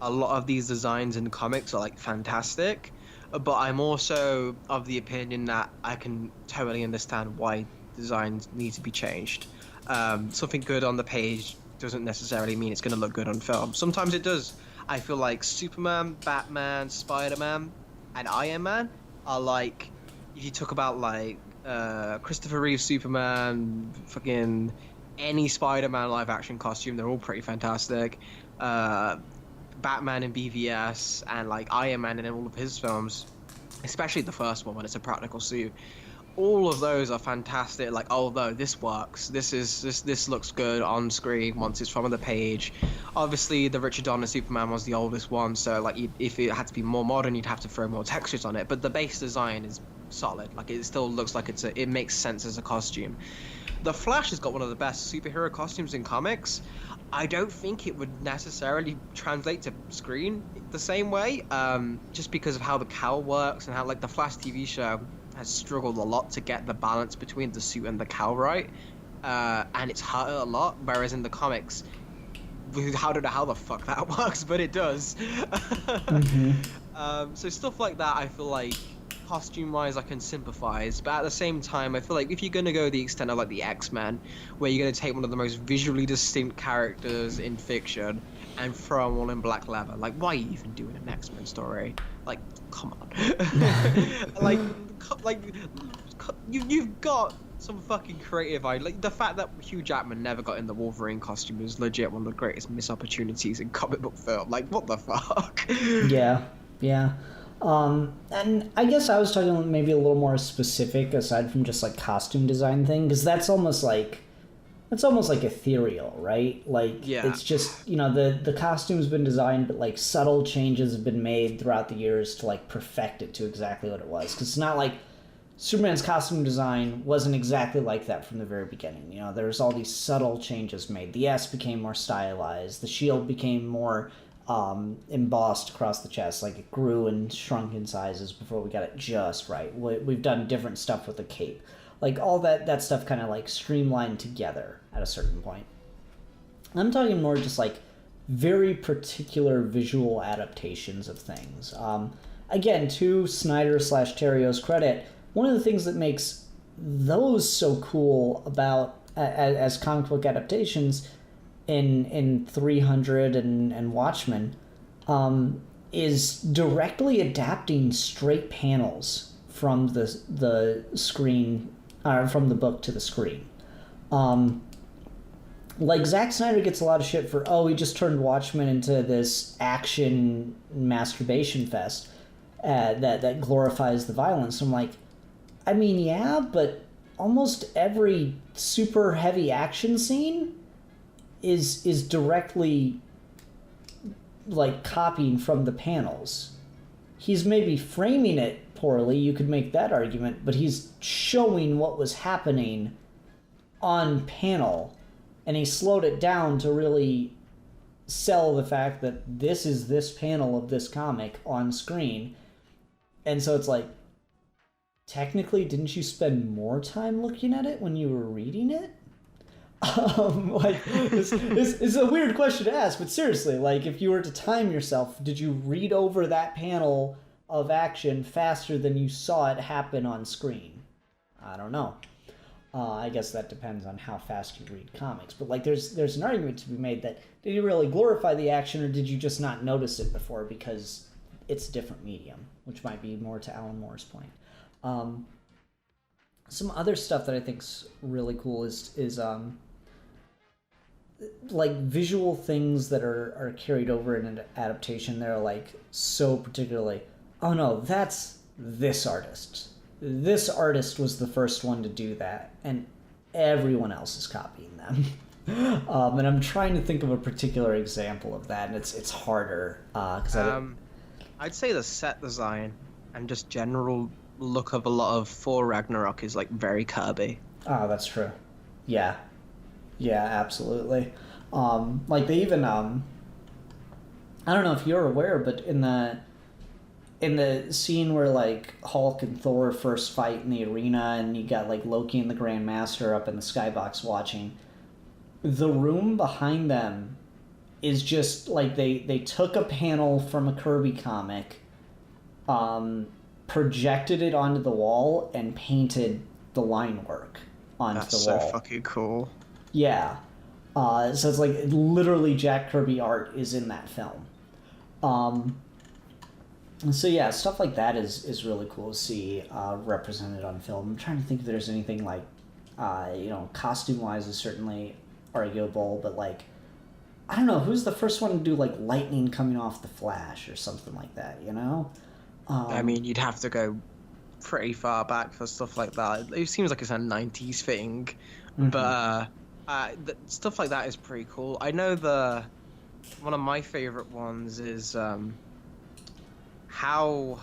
a lot of these designs in the comics are like fantastic, but I'm also of the opinion that I can totally understand why designs need to be changed. Something good on the page doesn't necessarily mean it's going to look good on film. Sometimes it does. I feel like Superman, Batman, Spider-Man, and Iron Man are like, if you talk about like Christopher Reeve Superman, fucking any Spider-Man live action costume, they're all pretty fantastic. Batman in BVS and like Iron Man in all of his films, especially the first one when it's a practical suit. All of those are fantastic. Like, although this works, this looks good on screen once it's from the page. Obviously, the Richard Donner Superman was the oldest one, so like, if it had to be more modern, you'd have to throw more textures on it. But the base design is solid. Like, it still looks like it makes sense as a costume. The Flash has got one of the best superhero costumes in comics. I don't think it would necessarily translate to screen the same way, just because of how the cowl works and how like the Flash TV show has struggled a lot to get the balance between the suit and the cowl right, and it's hurt a lot. Whereas in the comics, I don't know how the fuck that works, but it does. Mm-hmm. So stuff like that, I feel like costume-wise I can sympathize, but at the same time I feel like if you're going to go the extent of like the X-Men, where you're going to take one of the most visually distinct characters in fiction and throw them all in black leather, like why are you even doing an X-Men story? Like, come on. like you've got some fucking creative idea. Like the fact that Hugh Jackman never got in the Wolverine costume is legit one of the greatest missed opportunities in comic book film. Like, what the fuck? Yeah. And I guess I was talking maybe a little more specific aside from just like costume design thing, because that's almost like ethereal, right? Like, Yeah. It's just, you know, the costume's been designed, but like subtle changes have been made throughout the years to like perfect it to exactly what it was. Because it's not like Superman's costume design wasn't exactly like that from the very beginning. You know, there's all these subtle changes made. The S became more stylized. The shield became more embossed across the chest. Like, it grew and shrunk in sizes before we got it just right. We've done different stuff with the cape. Like, all that stuff kind of like streamlined together at a certain point. I'm talking more just like very particular visual adaptations of things. Again, to Snyder/Terrio's credit, one of the things that makes those so cool about as comic book adaptations in 300 and Watchmen is directly adapting straight panels from the screen, from the book to the screen. Like, Zack Snyder gets a lot of shit for, he just turned Watchmen into this action masturbation fest that glorifies the violence. I'm like, I mean, yeah, but almost every super heavy action scene is directly like copying from the panels. He's maybe framing it poorly, you could make that argument, but he's showing what was happening on panel, and he slowed it down to really sell the fact that this is this panel of this comic on screen. And so it's like, technically, didn't you spend more time looking at it when you were reading it? It's a weird question to ask, but seriously, like, if you were to time yourself, did you read over that panel of action faster than you saw it happen on screen? I don't know. I guess that depends on how fast you read comics, but like, there's an argument to be made that did you really glorify the action, or did you just not notice it before because it's a different medium, which might be more to Alan Moore's point. Some other stuff that I think's really cool is like visual things that are carried over in an adaptation. They're like so particularly, oh no, that's this artist. This artist was the first one to do that. And everyone else is copying them. And I'm trying to think of a particular example of that, and it's harder because I'd say the set design and just general look of a lot of Thor Ragnarok is like very Kirby. Oh, that's true. Yeah, absolutely. Like they even I don't know if you're aware, but in the scene where like Hulk and Thor first fight in the arena, and you got like Loki and the Grand Master up in the skybox watching, the room behind them is just like they took a panel from a Kirby comic, projected it onto the wall, and painted the line work onto That's the wall. so fucking cool. Yeah. So it's like literally Jack Kirby art is in that film. So yeah, stuff like that is really cool to see represented on film. I'm trying to think if there's anything like, costume wise is certainly arguable, but like, I don't know, who's the first one to do like lightning coming off the Flash or something like that, you know? I mean, you'd have to go pretty far back for stuff like that. It seems like it's a 90s thing, but stuff like that is pretty cool. I know one of my favorite ones is how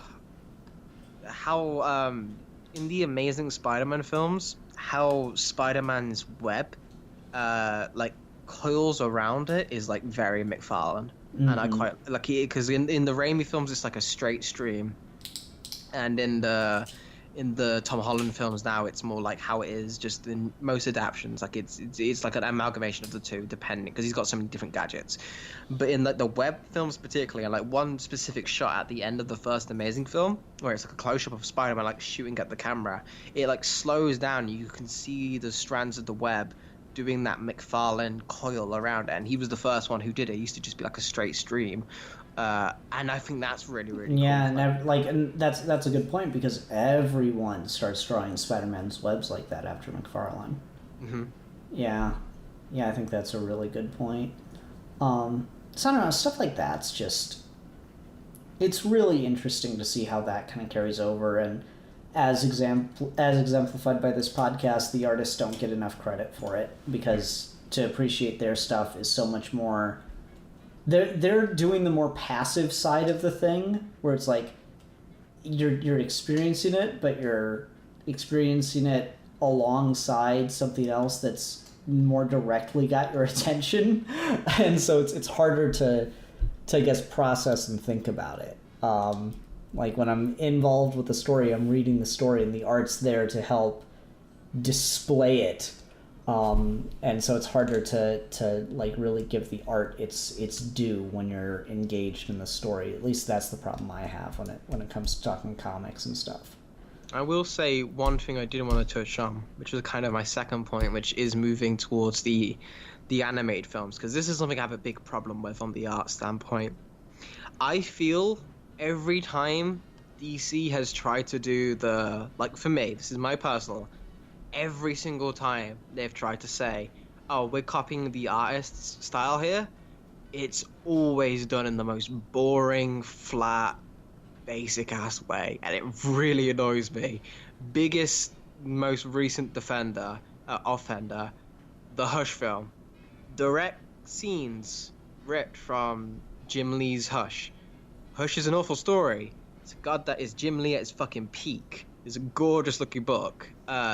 in the Amazing Spider-Man films, how Spider-Man's web like coils around it is like very McFarlane. And I quite like it because in the Raimi films it's like a straight stream, and in the Tom Holland films now it's more like how it is just in most adaptions. Like it's like an amalgamation of the two, depending, because he's got so many different gadgets. But in like the web films particularly, and like one specific shot at the end of the first Amazing film where it's like a close-up of Spider-Man like shooting at the camera, it like slows down. You can see the strands of the web doing that McFarlane coil around it, and he was the first one who did it. It used to just be like a straight stream, and I think that's really cool. And that's a good point, because everyone starts drawing Spider-Man's webs like that after McFarlane. Yeah, I think that's a really good point. So I don't know, stuff like that's just, it's really interesting to see how that kind of carries over, and as exemplified by this podcast, the artists don't get enough credit for it, because to appreciate their stuff is so much more. They're doing the more passive side of the thing, where it's like you're experiencing it, but you're experiencing it alongside something else that's more directly got your attention, and so it's harder to I guess process and think about it. Like when I'm involved with the story, I'm reading the story, and the art's there to help display it. And so it's harder to like really give the art its due when you're engaged in the story. At least that's the problem I have when it comes to talking comics and stuff. I will say one thing I didn't want to touch on, which was kind of my second point, which is moving towards the animated films, because this is something I have a big problem with on the art standpoint. I feel every time DC has tried to do for me, this is my personal, every single time they've tried to say, oh, we're copying the artist's style here, it's always done in the most boring, flat, basic-ass way, and it really annoys me. Biggest, most recent offender, the Hush film. Direct scenes ripped from Jim Lee's Hush. Hush is an awful story. It's a god that is Jim Lee at his fucking peak. It's a gorgeous looking book.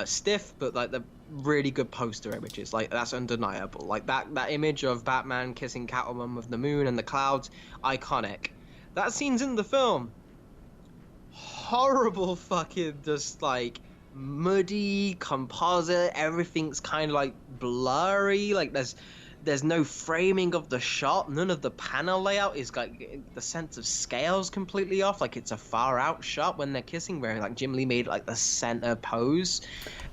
Stiff, but like the really good poster images. Like that's undeniable. Like that image of Batman kissing Catwoman with the moon and the clouds, iconic. That scene's in the film. Horrible fucking just like muddy, composite, everything's kind of like blurry. Like there's no framing of the shot. None of the panel layout is like, the sense of scale's completely off. Like it's a far out shot when they're kissing, where like Jim Lee made like the center pose.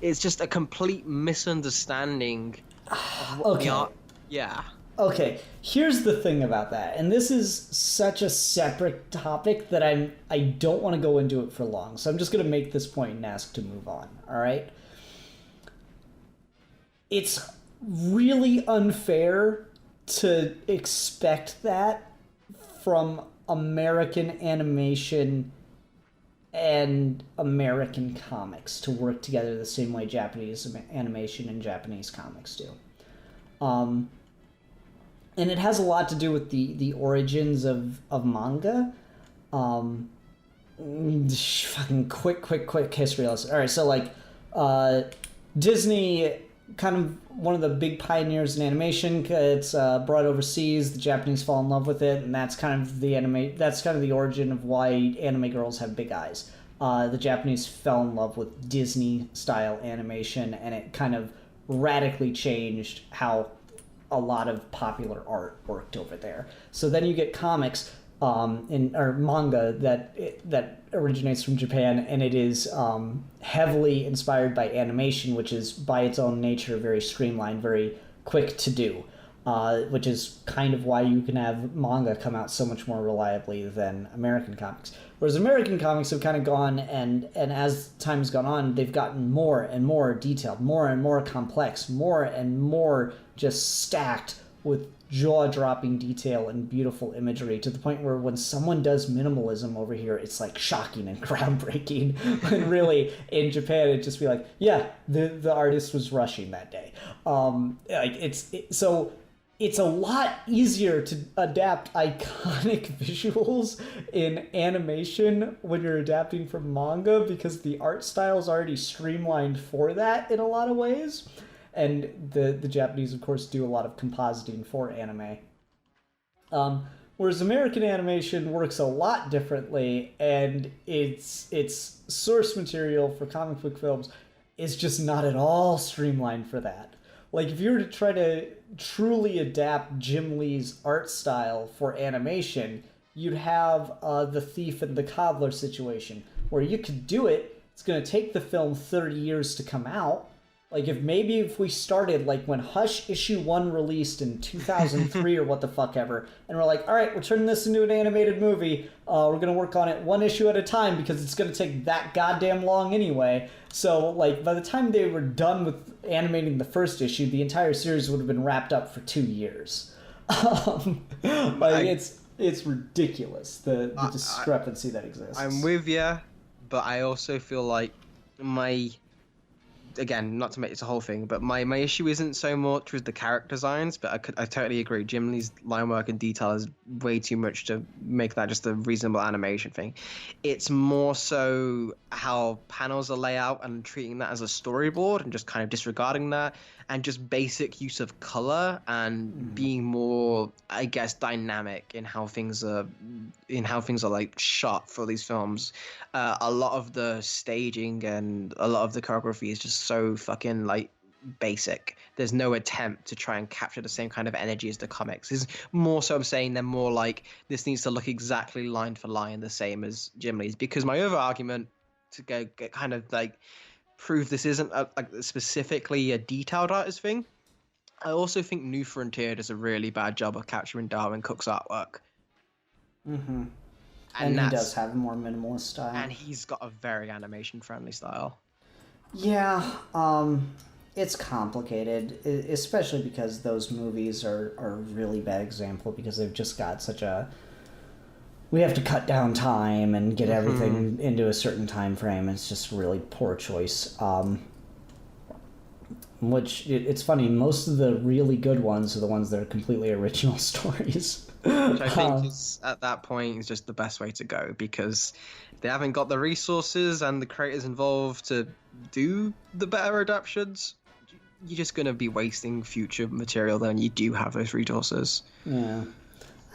It's just a complete misunderstanding of what the art. Yeah. Okay, here's the thing about that, and this is such a separate topic that I don't want to go into it for long, so I'm just going to make this point and ask to move on, all right? It's really unfair to expect that from American animation and American comics to work together the same way Japanese animation and Japanese comics do. And it has a lot to do with the origins of manga. Fucking quick history lesson. All right, so like Disney, kind of one of the big pioneers in animation. It's brought overseas. The Japanese fall in love with it, and that's kind of the origin of why anime girls have big eyes. The Japanese fell in love with Disney style animation, and it kind of radically changed how a lot of popular art worked over there. So then you get comics or manga that originates from Japan, and it is heavily inspired by animation, which is by its own nature very streamlined, very quick to do, which is kind of why you can have manga come out so much more reliably than American comics. Whereas American comics have kind of gone, and as time has gone on, they've gotten more and more detailed, more and more complex, more and more just stacked with jaw-dropping detail and beautiful imagery, to the point where when someone does minimalism over here, it's like shocking and groundbreaking. When really in Japan it'd just be like, yeah, the artist was rushing that day. So it's a lot easier to adapt iconic visuals in animation when you're adapting from manga, because the art style is already streamlined for that in a lot of ways. And the Japanese, of course, do a lot of compositing for anime. Whereas American animation works a lot differently, and its source material for comic book films is just not at all streamlined for that. Like, if you were to try to truly adapt Jim Lee's art style for animation, you'd have the Thief and the Cobbler situation, where you could do it. It's going to take the film 30 years to come out. Like, if we started, like, when Hush issue 1 released in 2003 or what the fuck ever, and we're like, all right, we're turning this into an animated movie, we're going to work on it one issue at a time because it's going to take that goddamn long anyway. So, like, by the time they were done with animating the first issue, the entire series would have been wrapped up for 2 years. It's ridiculous, the discrepancy that exists. I'm with you, but I also feel like again, not to make this a whole thing, but my issue isn't so much with the character designs, but I totally agree. Jim Lee's line work and detail is way too much to make that just a reasonable animation thing. It's more so how panels are laid out and treating that as a storyboard and just kind of disregarding that, and just basic use of color and being more, I guess, dynamic in how things are like shot for these films. A lot of the staging and a lot of the choreography is just so fucking like basic. There's no attempt to try and capture the same kind of energy as the comics. It's more so I'm saying they're more like, this needs to look exactly line for line the same as Jim Lee's. Because my other argument to go get kind of like prove this isn't specifically a detailed artist thing, I also think New Frontier does a really bad job of capturing Darwin Cook's artwork. Mm-hmm. And he does have a more minimalist style. And he's got a very animation-friendly style. Yeah, it's complicated, especially because those movies are a really bad example, because they've just got such a... We have to cut down time and get everything into a certain time frame. It's just a really poor choice. It's funny, most of the really good ones are the ones that are completely original stories. Which I think is, at that point, is just the best way to go, because they haven't got the resources and the creators involved to do the better adaptations. You're just going to be wasting future material when you do have those resources. Yeah.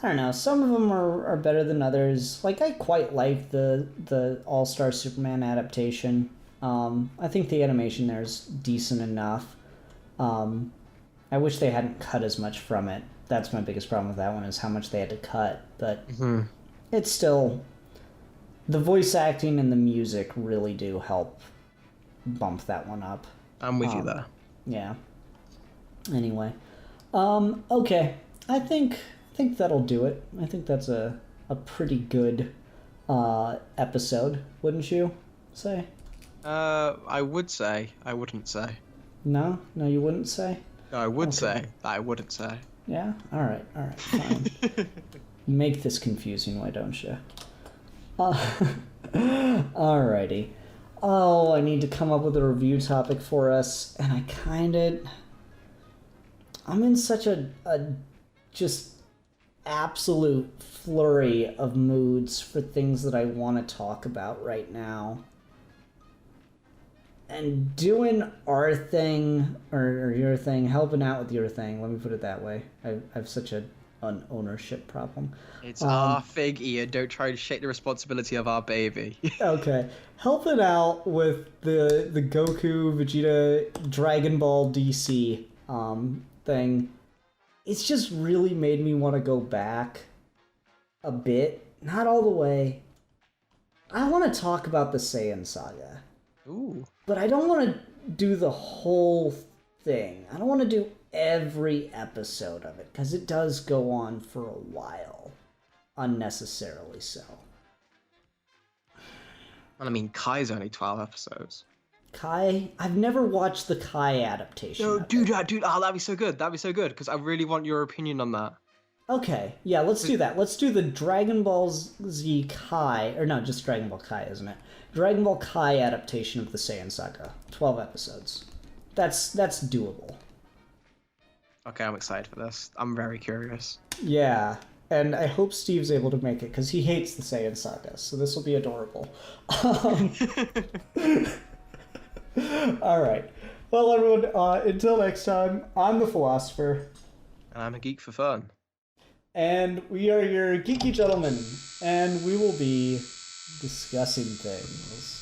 I don't know. Some of them are better than others. Like, I quite like the All-Star Superman adaptation. I think the animation there is decent enough. I wish they hadn't cut as much from it. That's my biggest problem with that one, is how much they had to cut. But it's still... The voice acting and the music really do help bump that one up. I'm with you there. Yeah. Anyway. Okay. I think that'll do it. I think that's a pretty good episode, wouldn't you say? I would say. I wouldn't say. No, you wouldn't say? No, I would say. I wouldn't say. Yeah? Alright, fine. Make this confusing, why don't you? Alrighty. Oh, I need to come up with a review topic for us, and I'm in such a just absolute flurry of moods for things that I want to talk about right now. And doing our thing, or your thing, helping out with your thing, let me put it that way. I have such an ownership problem. It's our fig, Ian. Don't try to shake the responsibility of our baby. Okay. Helping out with the Goku, Vegeta, Dragon Ball DC thing, it's just really made me want to go back a bit. Not all the way. I want to talk about the Saiyan saga. Ooh. But I don't want to do the whole thing. I don't want to do every episode of it, because it does go on for a while. Unnecessarily so. And I mean, Kai's only 12 episodes. Kai? I've never watched the Kai adaptation. No, dude, that'd be so good. That'd be so good, because I really want your opinion on that. Okay, yeah, let's do that. Let's do the Dragon Ball Z Kai, or no, just Dragon Ball Kai, isn't it? Dragon Ball Kai adaptation of the Saiyan saga. 12 episodes. That's doable. Okay, I'm excited for this. I'm very curious. Yeah, and I hope Steve's able to make it, because he hates the Saiyan saga, so this will be adorable. Alright. Well, everyone, until next time, I'm the Philosopher. And I'm a geek for fun. And we are your geeky gentlemen, and we will be discussing things.